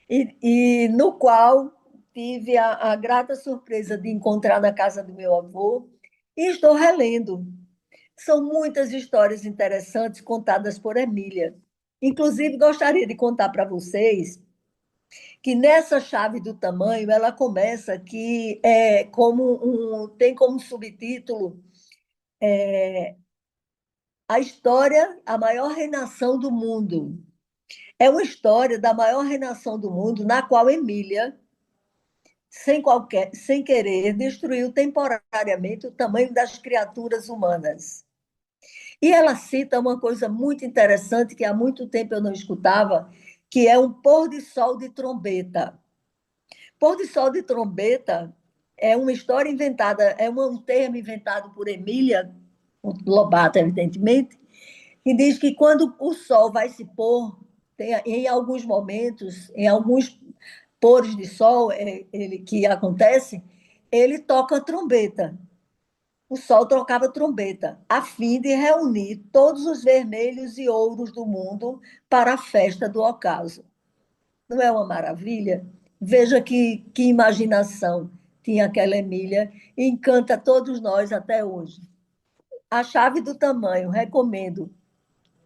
e no qual tive a grata surpresa de encontrar na casa do meu avô e estou relendo. São muitas histórias interessantes contadas por Emília. Inclusive, gostaria de contar para vocês que nessa chave do tamanho ela começa que tem como subtítulo a história, a maior reinação do mundo. É uma história da maior reinação do mundo, na qual Emília, sem querer, destruiu temporariamente o tamanho das criaturas humanas. E ela cita uma coisa muito interessante que há muito tempo eu não escutava, que é um pôr de sol de trombeta. Pôr de sol de trombeta é uma história inventada, é um termo inventado por Emília Lobato, evidentemente, que diz que quando o sol vai se pôr, em alguns momentos, em alguns pôres de sol que acontece, ele toca trombeta. O sol tocava trombeta, a fim de reunir todos os vermelhos e ouros do mundo para a festa do ocaso. Não é uma maravilha? Veja que imaginação tinha aquela Emília e encanta todos nós até hoje. A chave do tamanho, recomendo.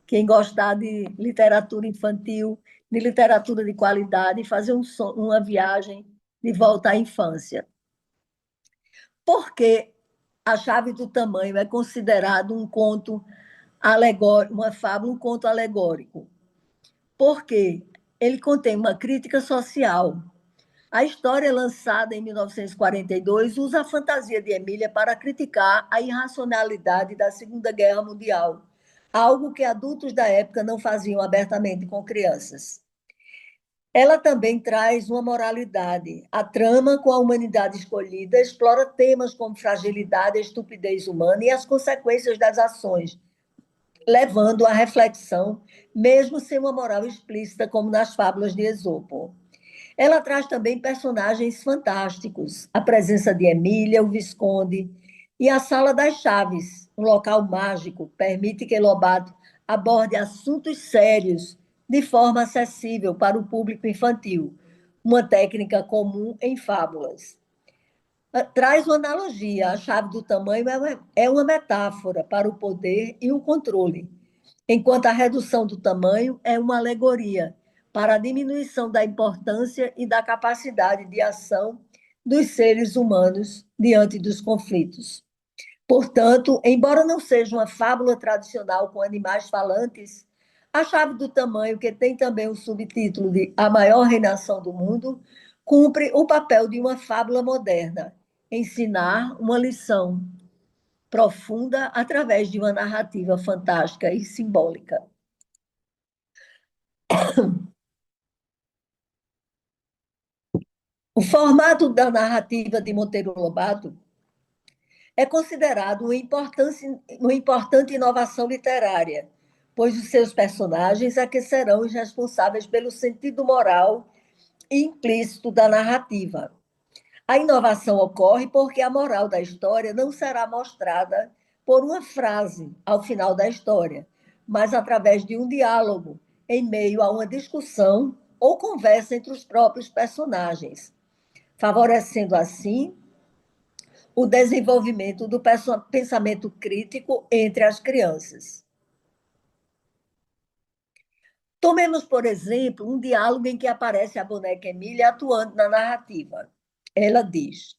Quem gostar de literatura infantil, de literatura de qualidade, fazer uma viagem de volta à infância. Por que A Chave do Tamanho é considerado um conto alegórico, uma fábula, um conto alegórico? Porque ele contém uma crítica social. A história, lançada em 1942, usa a fantasia de Emília para criticar a irracionalidade da Segunda Guerra Mundial, algo que adultos da época não faziam abertamente com crianças. Ela também traz uma moralidade. A trama, com a humanidade escolhida, explora temas como fragilidade, a estupidez humana e as consequências das ações, levando à reflexão, mesmo sem uma moral explícita, como nas fábulas de Esopo. Ela traz também personagens fantásticos, a presença de Emília, o Visconde, e a Sala das Chaves, um local mágico, permite que Lobato aborde assuntos sérios de forma acessível para o público infantil, uma técnica comum em fábulas. Traz uma analogia, a chave do tamanho é uma metáfora para o poder e o controle, enquanto a redução do tamanho é uma alegoria para a diminuição da importância e da capacidade de ação dos seres humanos diante dos conflitos. Portanto, embora não seja uma fábula tradicional com animais falantes, a chave do tamanho, que tem também o subtítulo de A Maior Reinação do Mundo, cumpre o papel de uma fábula moderna, ensinar uma lição profunda através de uma narrativa fantástica e simbólica. O formato da narrativa de Monteiro Lobato é considerado uma importante inovação literária, pois os seus personagens é que serão os responsáveis pelo sentido moral e implícito da narrativa. A inovação ocorre porque a moral da história não será mostrada por uma frase ao final da história, mas através de um diálogo, em meio a uma discussão ou conversa entre os próprios personagens, favorecendo assim o desenvolvimento do pensamento crítico entre as crianças. Tomemos, por exemplo, um diálogo em que aparece a boneca Emília atuando na narrativa. Ela diz: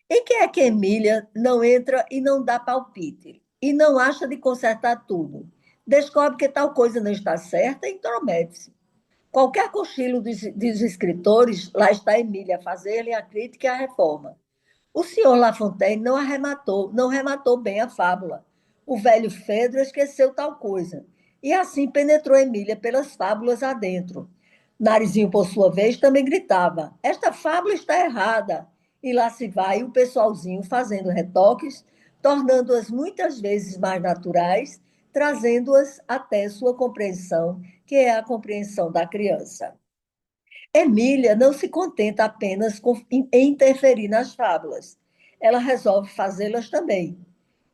em que é que Emília não entra e não dá palpite? E não acha de consertar tudo? Descobre que tal coisa não está certa e intromete-se. Qualquer cochilo dos escritores, lá está Emília a fazer-lhe a crítica e a reforma. O senhor La Fontaine não rematou bem a fábula. O velho Fedro esqueceu tal coisa. E assim penetrou Emília pelas fábulas adentro. Narizinho, por sua vez, também gritava: esta fábula está errada. E lá se vai o pessoalzinho fazendo retoques, tornando-as muitas vezes mais naturais, trazendo-as até sua compreensão, que é a compreensão da criança. Emília não se contenta apenas em interferir nas fábulas, ela resolve fazê-las também.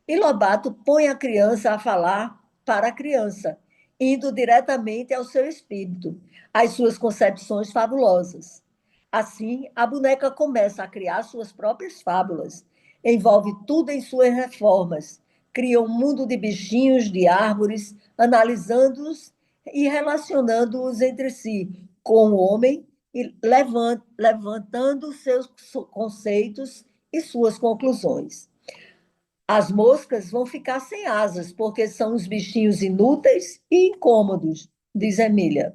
E Lobato põe a criança a falar para a criança, indo diretamente ao seu espírito, às suas concepções fabulosas. Assim, a boneca começa a criar suas próprias fábulas, envolve tudo em suas reformas, cria um mundo de bichinhos, de árvores, analisando-os e relacionando-os entre si com o homem e levantando seus conceitos e suas conclusões. As moscas vão ficar sem asas, porque são os bichinhos inúteis e incômodos, diz Emília.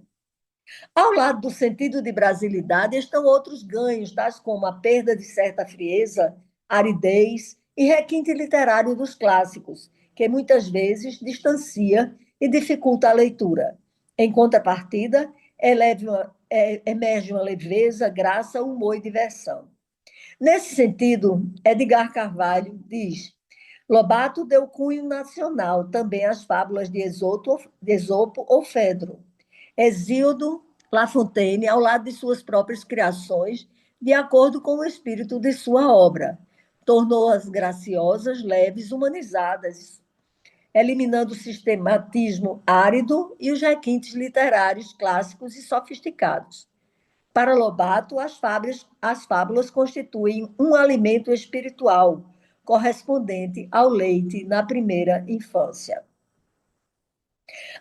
Ao lado do sentido de brasilidade estão outros ganhos, tais como a perda de certa frieza, aridez e requinte literário dos clássicos, que muitas vezes distancia e dificulta a leitura. Em contrapartida, emerge uma leveza, graça, humor e diversão. Nesse sentido, Edgar Carvalho diz: Lobato deu cunho nacional também às fábulas de Esopo ou Fedro. Hesíodo La Fontaine, ao lado de suas próprias criações, de acordo com o espírito de sua obra, tornou-as graciosas, leves, humanizadas, eliminando o sistematismo árido e os requintes literários clássicos e sofisticados. Para Lobato, as fábulas constituem um alimento espiritual correspondente ao leite na primeira infância.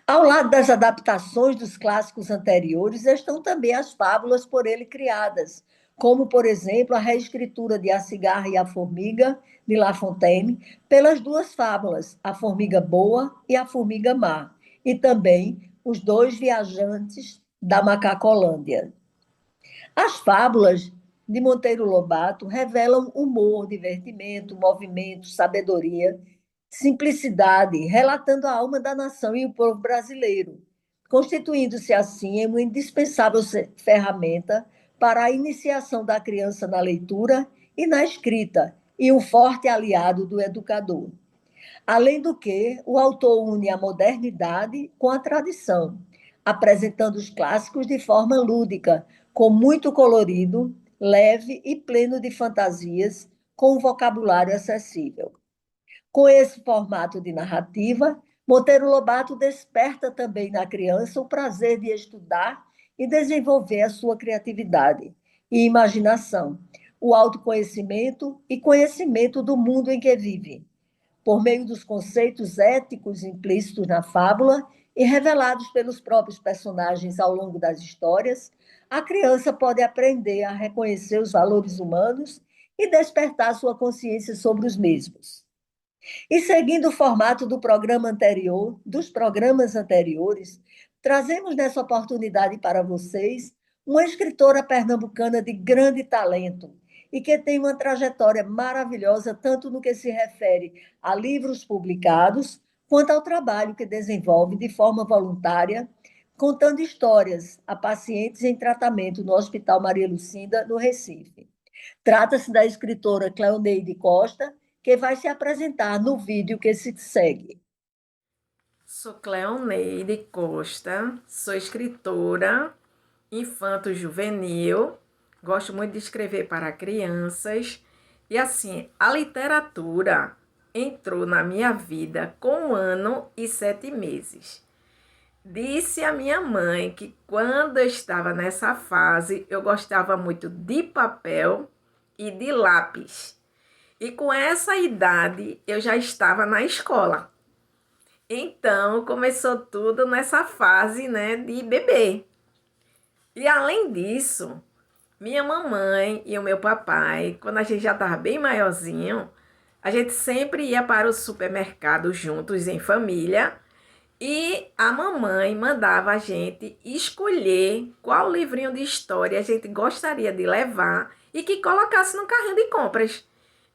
Ao lado das adaptações dos clássicos anteriores estão também as fábulas por ele criadas, como, por exemplo, a reescritura de A Cigarra e a Formiga, de La Fontaine, pelas duas fábulas, A Formiga Boa e A Formiga Má, e também Os Dois Viajantes da Macacolândia. As fábulas de Monteiro Lobato revelam humor, divertimento, movimento, sabedoria, simplicidade, relatando a alma da nação e o povo brasileiro, constituindo-se assim em uma indispensável ferramenta para a iniciação da criança na leitura e na escrita, e um forte aliado do educador. Além do que, o autor une a modernidade com a tradição, apresentando os clássicos de forma lúdica, com muito colorido, leve e pleno de fantasias, com um vocabulário acessível. Com esse formato de narrativa, Monteiro Lobato desperta também na criança o prazer de estudar e desenvolver a sua criatividade e imaginação, o autoconhecimento e conhecimento do mundo em que vive, por meio dos conceitos éticos implícitos na fábula e revelados pelos próprios personagens ao longo das histórias, a criança pode aprender a reconhecer os valores humanos e despertar sua consciência sobre os mesmos. E seguindo o formato do programa anterior, dos programas anteriores, trazemos nessa oportunidade para vocês uma escritora pernambucana de grande talento e que tem uma trajetória maravilhosa, tanto no que se refere a livros publicados, quanto ao trabalho que desenvolve de forma voluntária, contando histórias a pacientes em tratamento no Hospital Maria Lucinda, no Recife. Trata-se da escritora Cleoneide Costa, que vai se apresentar no vídeo que se segue. Sou Cleoneide Costa, sou escritora infanto-juvenil, gosto muito de escrever para crianças e assim, a literatura entrou na minha vida com 1 ano e 7 meses. Disse a minha mãe que quando eu estava nessa fase, eu gostava muito de papel e de lápis. E com essa idade, eu já estava na escola. Então, começou tudo nessa fase, né, de bebê. E além disso, minha mamãe e o meu papai, quando a gente já estava bem maiorzinho, a gente sempre ia para o supermercado juntos em família e a mamãe mandava a gente escolher qual livrinho de história a gente gostaria de levar e que colocasse no carrinho de compras.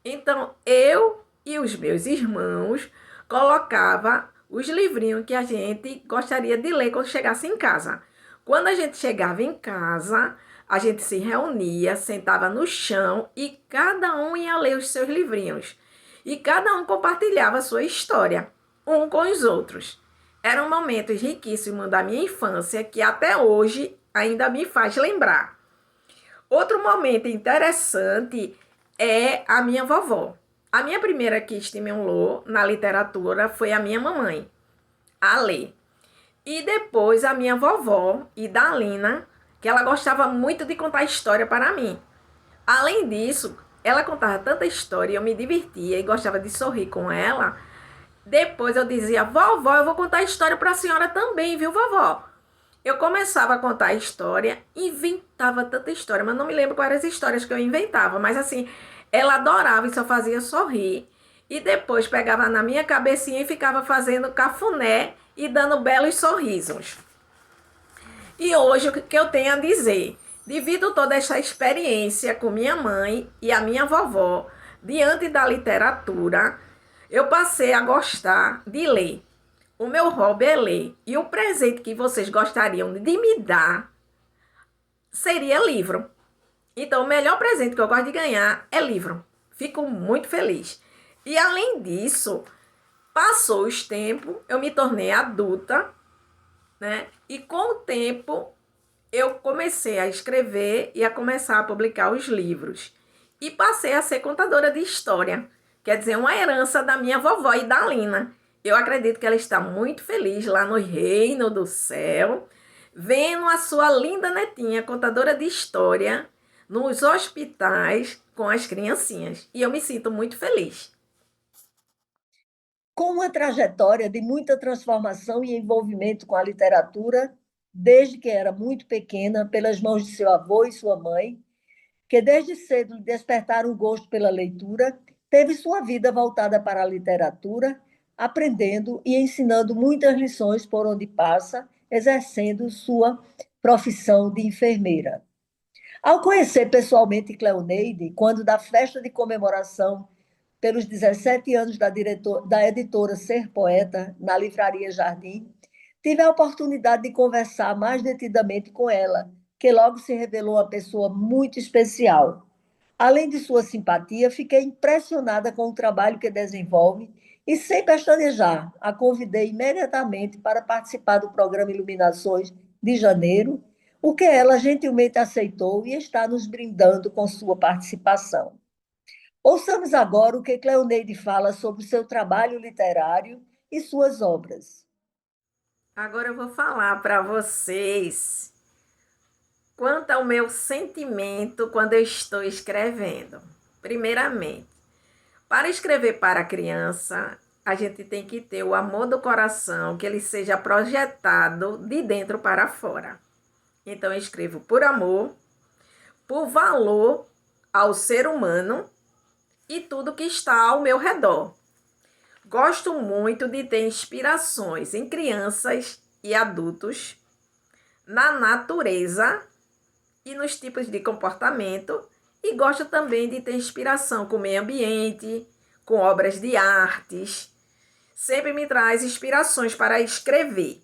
Então, eu e os meus irmãos colocava os livrinhos que a gente gostaria de ler quando chegasse em casa. Quando a gente chegava em casa, a gente se reunia, sentava no chão e cada um ia ler os seus livrinhos. E cada um compartilhava a sua história, um com os outros. Eram momentos riquíssimos da minha infância que até hoje ainda me faz lembrar. Outro momento interessante é a minha vovó. A minha primeira que estimulou na literatura foi a minha mamãe, a ler. E depois a minha vovó, Idalina, que ela gostava muito de contar história para mim. Além disso, ela contava tanta história e eu me divertia e gostava de sorrir com ela. Depois eu dizia, vovó, eu vou contar história para a senhora também, viu, vovó? Eu começava a contar a história, inventava tanta história, mas não me lembro quais eram as histórias que eu inventava, mas assim, ela adorava e só fazia sorrir. E depois pegava na minha cabecinha e ficava fazendo cafuné e dando belos sorrisos. E hoje o que eu tenho a dizer? Devido toda essa experiência com minha mãe e a minha vovó, diante da literatura, eu passei a gostar de ler. O meu hobby é ler. E o presente que vocês gostariam de me dar seria livro. Então, o melhor presente que eu gosto de ganhar é livro. Fico muito feliz. E além disso, passou os tempos, eu me tornei adulta, né? E com o tempo, eu comecei a escrever e a começar a publicar os livros. E passei a ser contadora de história. Quer dizer, uma herança da minha vovó Idalina. Eu acredito que ela está muito feliz lá no reino do céu, vendo a sua linda netinha, contadora de história, nos hospitais com as criancinhas. E eu me sinto muito feliz. Com uma trajetória de muita transformação e envolvimento com a literatura, desde que era muito pequena, pelas mãos de seu avô e sua mãe, que desde cedo lhe despertaram o gosto pela leitura, teve sua vida voltada para a literatura, aprendendo e ensinando muitas lições por onde passa, exercendo sua profissão de enfermeira. Ao conhecer pessoalmente Cleoneide, quando da festa de comemoração pelos 17 anos da editora Ser Poeta, na Livraria Jardim, tive a oportunidade de conversar mais detidamente com ela, que logo se revelou uma pessoa muito especial. Além de sua simpatia, fiquei impressionada com o trabalho que desenvolve e, sem pestanejar, a convidei imediatamente para participar do programa Iluminações de janeiro, o que ela gentilmente aceitou e está nos brindando com sua participação. Ouçamos agora o que Cleoneide fala sobre o seu trabalho literário e suas obras. Agora eu vou falar para vocês quanto ao meu sentimento quando eu estou escrevendo. Primeiramente, para escrever para criança, a gente tem que ter o amor do coração, que ele seja projetado de dentro para fora. Então, eu escrevo por amor, por valor ao ser humano e tudo que está ao meu redor. Gosto muito de ter inspirações em crianças e adultos, na natureza e nos tipos de comportamento, e gosto também de ter inspiração com o meio ambiente, com obras de artes. Sempre me traz inspirações para escrever.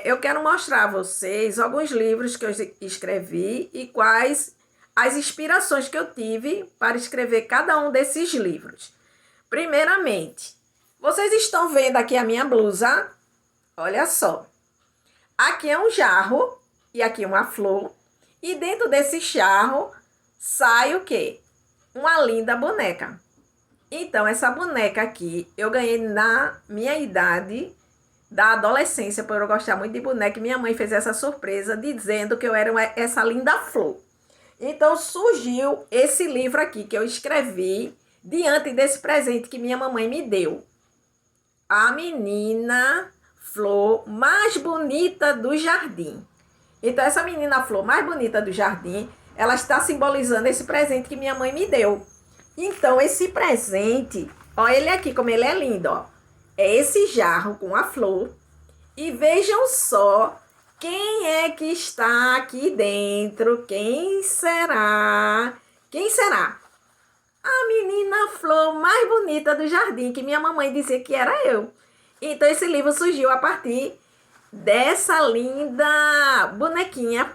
Eu quero mostrar a vocês alguns livros que eu escrevi e quais as inspirações que eu tive para escrever cada um desses livros. Primeiramente, vocês estão vendo aqui a minha blusa? Olha só. Aqui é um jarro e aqui uma flor. E dentro desse jarro sai o quê? Uma linda boneca. Então, essa boneca aqui eu ganhei na minha idade da adolescência, por eu gostar muito de boneca. Minha mãe fez essa surpresa dizendo que eu era essa linda flor. Então, surgiu esse livro aqui que eu escrevi diante desse presente que minha mamãe me deu. A menina flor mais bonita do jardim. Então, essa menina flor mais bonita do jardim, ela está simbolizando esse presente que minha mãe me deu. Então, esse presente, ó, ele aqui, como ele é lindo, ó. É esse jarro com a flor. E vejam só quem é que está aqui dentro. Quem será? Quem será? A menina flor mais bonita do jardim, que minha mamãe dizia que era eu. Então, esse livro surgiu a partir dessa linda bonequinha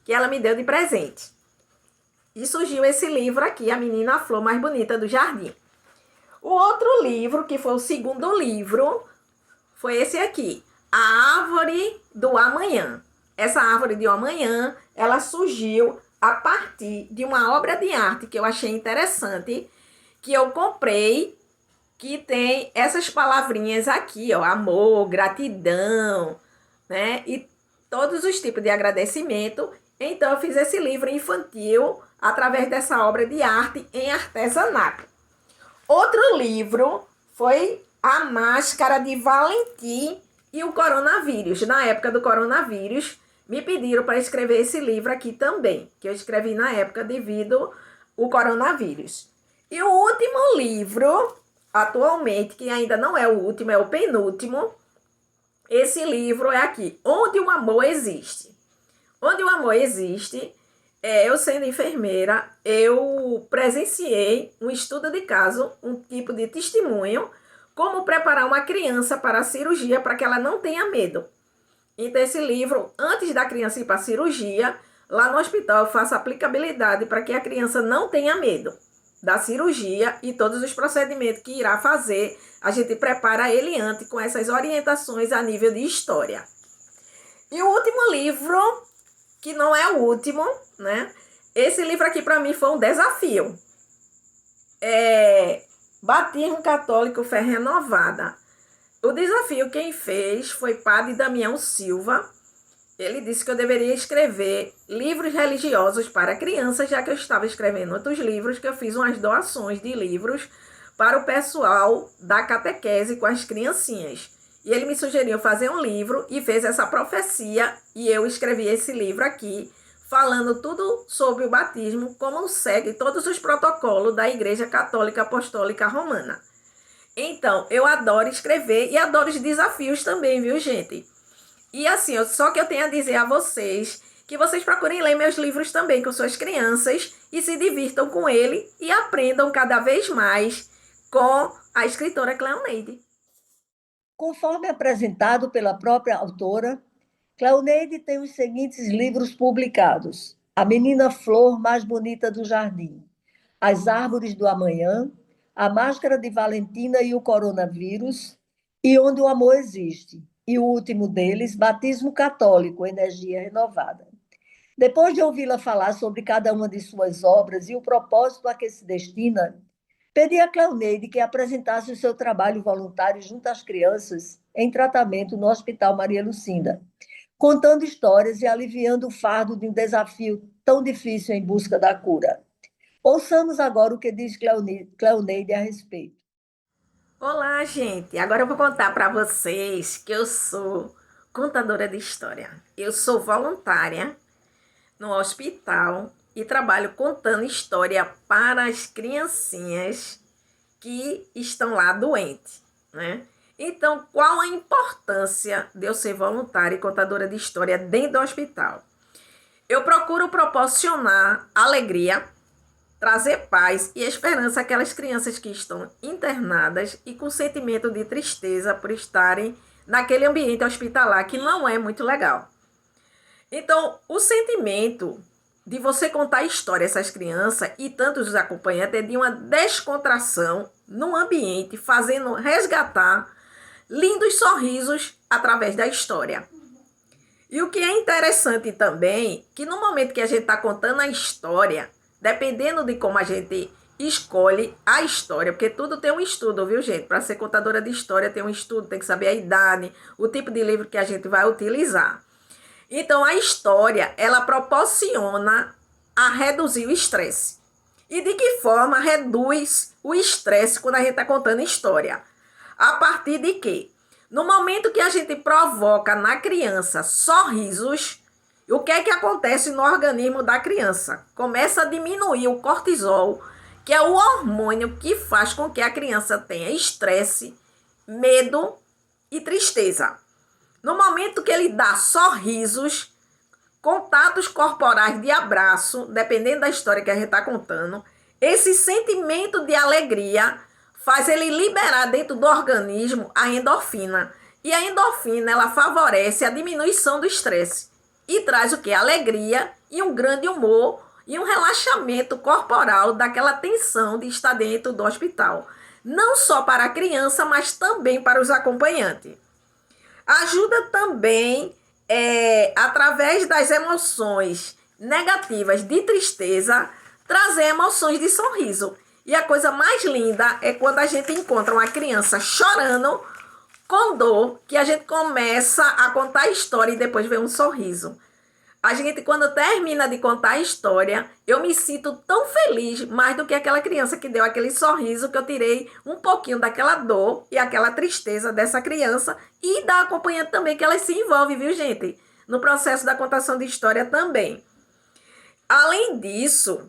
que ela me deu de presente. E surgiu esse livro aqui, A Menina Flor Mais Bonita do Jardim. O outro livro, que foi o segundo livro, foi esse aqui, A Árvore do Amanhã. Essa árvore do amanhã, ela surgiu a partir de uma obra de arte que eu achei interessante, que eu comprei, que tem essas palavrinhas aqui, ó, amor, gratidão, né? E todos os tipos de agradecimento. Então, eu fiz esse livro infantil através dessa obra de arte em artesanato. Outro livro foi A Máscara de Valentim e o Coronavírus. Na época do coronavírus, me pediram para escrever esse livro aqui também, que eu escrevi na época devido ao coronavírus. E o último livro, atualmente, que ainda não é o último, é o penúltimo, esse livro é aqui, Onde o Amor Existe. Onde o Amor Existe, eu sendo enfermeira, eu presenciei um estudo de caso, um tipo de testemunho, como preparar uma criança para a cirurgia para que ela não tenha medo. Então, esse livro, antes da criança ir para a cirurgia, lá no hospital eu faço aplicabilidade para que a criança não tenha medo da cirurgia e todos os procedimentos que irá fazer, a gente prepara ele antes com essas orientações a nível de história. E o último livro, que não é o último, né? Esse livro aqui para mim foi um desafio. Batismo Católico Fé Renovada. O desafio quem fez foi Padre Damião Silva. Ele disse que eu deveria escrever livros religiosos para crianças, já que eu estava escrevendo outros livros, que eu fiz umas doações de livros para o pessoal da catequese com as criancinhas. E ele me sugeriu fazer um livro e fez essa profecia, e eu escrevi esse livro aqui, falando tudo sobre o batismo, como segue todos os protocolos da Igreja Católica Apostólica Romana. Então, eu adoro escrever e adoro os desafios também, viu, gente? E assim, só que eu tenho a dizer a vocês que vocês procurem ler meus livros também com suas crianças e se divirtam com ele e aprendam cada vez mais com a escritora Cleoneide. Conforme apresentado pela própria autora, Cleoneide tem os seguintes livros publicados: A Menina Flor Mais Bonita do Jardim, As Árvores do Amanhã, A Máscara de Valentina e o Coronavírus, e Onde o Amor Existe. E o último deles, Batismo Católico, Energia Renovada. Depois de ouvi-la falar sobre cada uma de suas obras e o propósito a que se destina, pedi a Cleoneide que apresentasse o seu trabalho voluntário junto às crianças em tratamento no Hospital Maria Lucinda, contando histórias e aliviando o fardo de um desafio tão difícil em busca da cura. Ouçamos agora o que diz Cleoneide a respeito. Olá, gente! Agora eu vou contar para vocês que eu sou contadora de história. Eu sou voluntária no hospital e trabalho contando história para as criancinhas que estão lá doentes, né? Então, qual a importância de eu ser voluntária e contadora de história dentro do hospital? Eu procuro proporcionar alegria, trazer paz e esperança àquelas crianças que estão internadas e com sentimento de tristeza por estarem naquele ambiente hospitalar que não é muito legal. Então, o sentimento de você contar a história a essas crianças e tantos os acompanhantes é de uma descontração no ambiente, fazendo resgatar lindos sorrisos através da história. E o que é interessante também, que no momento que a gente está contando a história, dependendo de como a gente escolhe a história, porque tudo tem um estudo, viu, gente? Para ser contadora de história tem um estudo, tem que saber a idade, o tipo de livro que a gente vai utilizar. Então, a história, ela proporciona a reduzir o estresse. E de que forma reduz o estresse quando a gente está contando história? A partir de quê? No momento que a gente provoca na criança sorrisos, o que é que acontece no organismo da criança? Começa a diminuir o cortisol, que é o hormônio que faz com que a criança tenha estresse, medo e tristeza. No momento que ele dá sorrisos, contatos corporais de abraço, dependendo da história que a gente está contando, esse sentimento de alegria faz ele liberar dentro do organismo a endorfina. E a endorfina, ela favorece a diminuição do estresse e traz o quê? Alegria e um grande humor e um relaxamento corporal daquela tensão de estar dentro do hospital. Não só para a criança, mas também para os acompanhantes. Ajuda também, através das emoções negativas de tristeza, trazer emoções de sorriso. E a coisa mais linda é quando a gente encontra uma criança chorando com dor, que a gente começa a contar a história e depois vê um sorriso. A gente, quando termina de contar a história, eu me sinto tão feliz, mais do que aquela criança que deu aquele sorriso, que eu tirei um pouquinho daquela dor e aquela tristeza dessa criança e da acompanhante também, que ela se envolve, viu, gente? No processo da contação de história também. Além disso,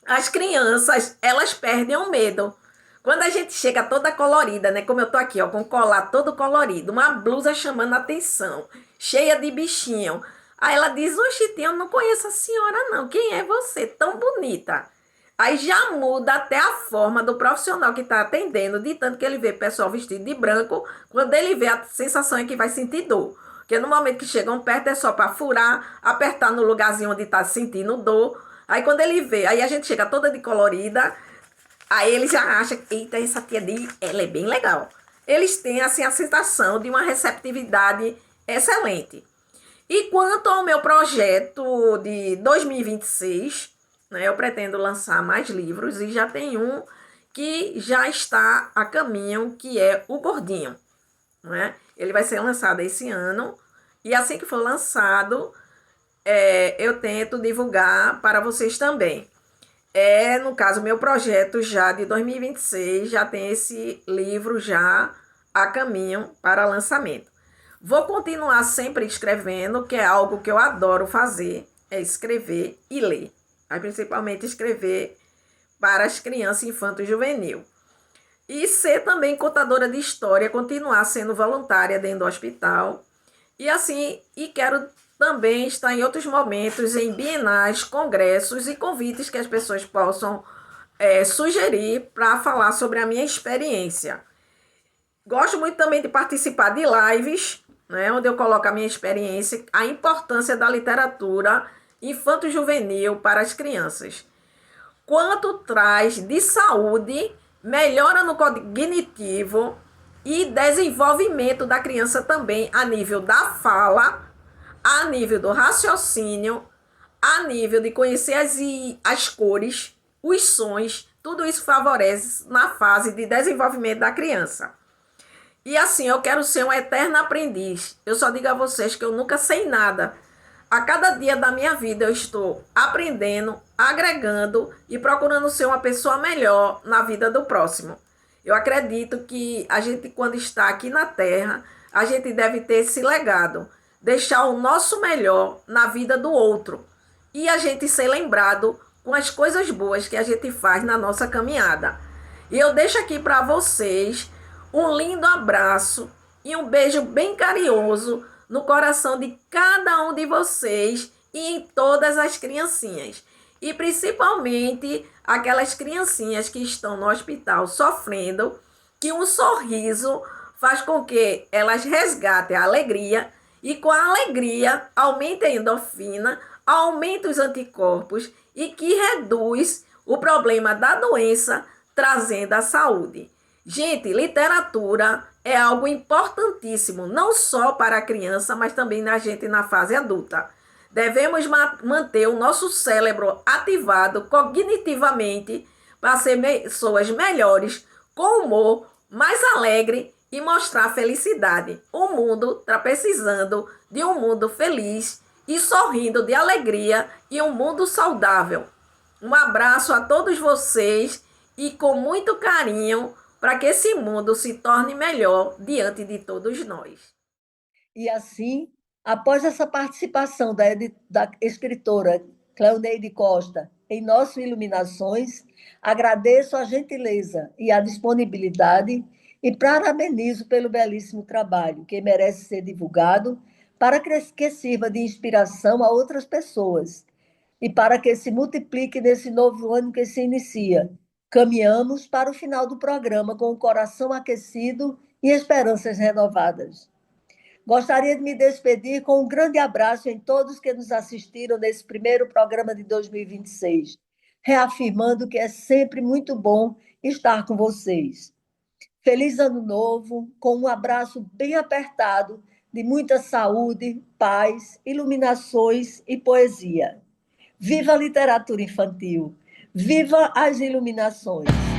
as crianças, elas perdem o medo. Quando a gente chega toda colorida, né? Como eu tô aqui, ó, com colar todo colorido, uma blusa chamando a atenção, cheia de bichinho. Aí ela diz, oxe, eu não conheço a senhora não, quem é você? Tão bonita. Aí já muda até a forma do profissional que está atendendo, de tanto que ele vê pessoal vestido de branco, quando ele vê a sensação é que vai sentir dor. Porque no momento que chegam perto é só para furar, apertar no lugarzinho onde está sentindo dor. Aí quando ele vê, aí a gente chega toda de colorida, aí ele já acha, eita, essa tia ela é bem legal. Eles têm assim a sensação de uma receptividade excelente. E quanto ao meu projeto de 2026, né, eu pretendo lançar mais livros e já tem um que já está a caminho, que é O Gordinho. Né? Ele vai ser lançado esse ano e assim que for lançado, eu tento divulgar para vocês também. No caso, meu projeto já de 2026 já tem esse livro já a caminho para lançamento. Vou continuar sempre escrevendo, que é algo que eu adoro fazer. é escrever e ler, mas principalmente escrever para as crianças, infanto e juvenil. E ser também contadora de história, continuar sendo voluntária dentro do hospital. E assim, quero também estar em outros momentos, em bienais, congressos e convites que as pessoas possam sugerir para falar sobre a minha experiência. Gosto muito também de participar de lives, né, onde eu coloco a minha experiência, a importância da literatura infanto-juvenil para as crianças. Quanto traz de saúde, melhora no cognitivo e desenvolvimento da criança também a nível da fala, a nível do raciocínio, a nível de conhecer as cores, os sons, tudo isso favorece na fase de desenvolvimento da criança. E assim, eu quero ser uma eterna aprendiz. Eu só digo a vocês que eu nunca sei nada. A cada dia da minha vida eu estou aprendendo, agregando e procurando ser uma pessoa melhor na vida do próximo. Eu acredito que a gente, quando está aqui na Terra, a gente deve ter esse legado, deixar o nosso melhor na vida do outro e a gente ser lembrado com as coisas boas que a gente faz na nossa caminhada. E eu deixo aqui para vocês um lindo abraço e um beijo bem carinhoso no coração de cada um de vocês e em todas as criancinhas. E principalmente aquelas criancinhas que estão no hospital sofrendo, que um sorriso faz com que elas resgatem a alegria e com a alegria aumenta a endorfina, aumenta os anticorpos e que reduz o problema da doença, trazendo a saúde. Gente, literatura é algo importantíssimo, não só para a criança, mas também na gente na fase adulta. Devemos manter o nosso cérebro ativado cognitivamente para ser pessoas melhores, com humor, mais alegre e mostrar felicidade. O mundo está precisando de um mundo feliz e sorrindo de alegria e um mundo saudável. Um abraço a todos vocês e com muito carinho, para que esse mundo se torne melhor diante de todos nós. E assim, após essa participação da escritora Cleoneide Costa em nossas Iluminações, agradeço a gentileza e a disponibilidade e parabenizo pelo belíssimo trabalho, que merece ser divulgado para que sirva de inspiração a outras pessoas e para que se multiplique nesse novo ano que se inicia. Caminhamos para o final do programa com o coração aquecido e esperanças renovadas. Gostaria de me despedir com um grande abraço em todos que nos assistiram nesse primeiro programa de 2026, reafirmando que é sempre muito bom estar com vocês. Feliz Ano Novo, com um abraço bem apertado, de muita saúde, paz, iluminações e poesia. Viva a literatura infantil! Viva as iluminações!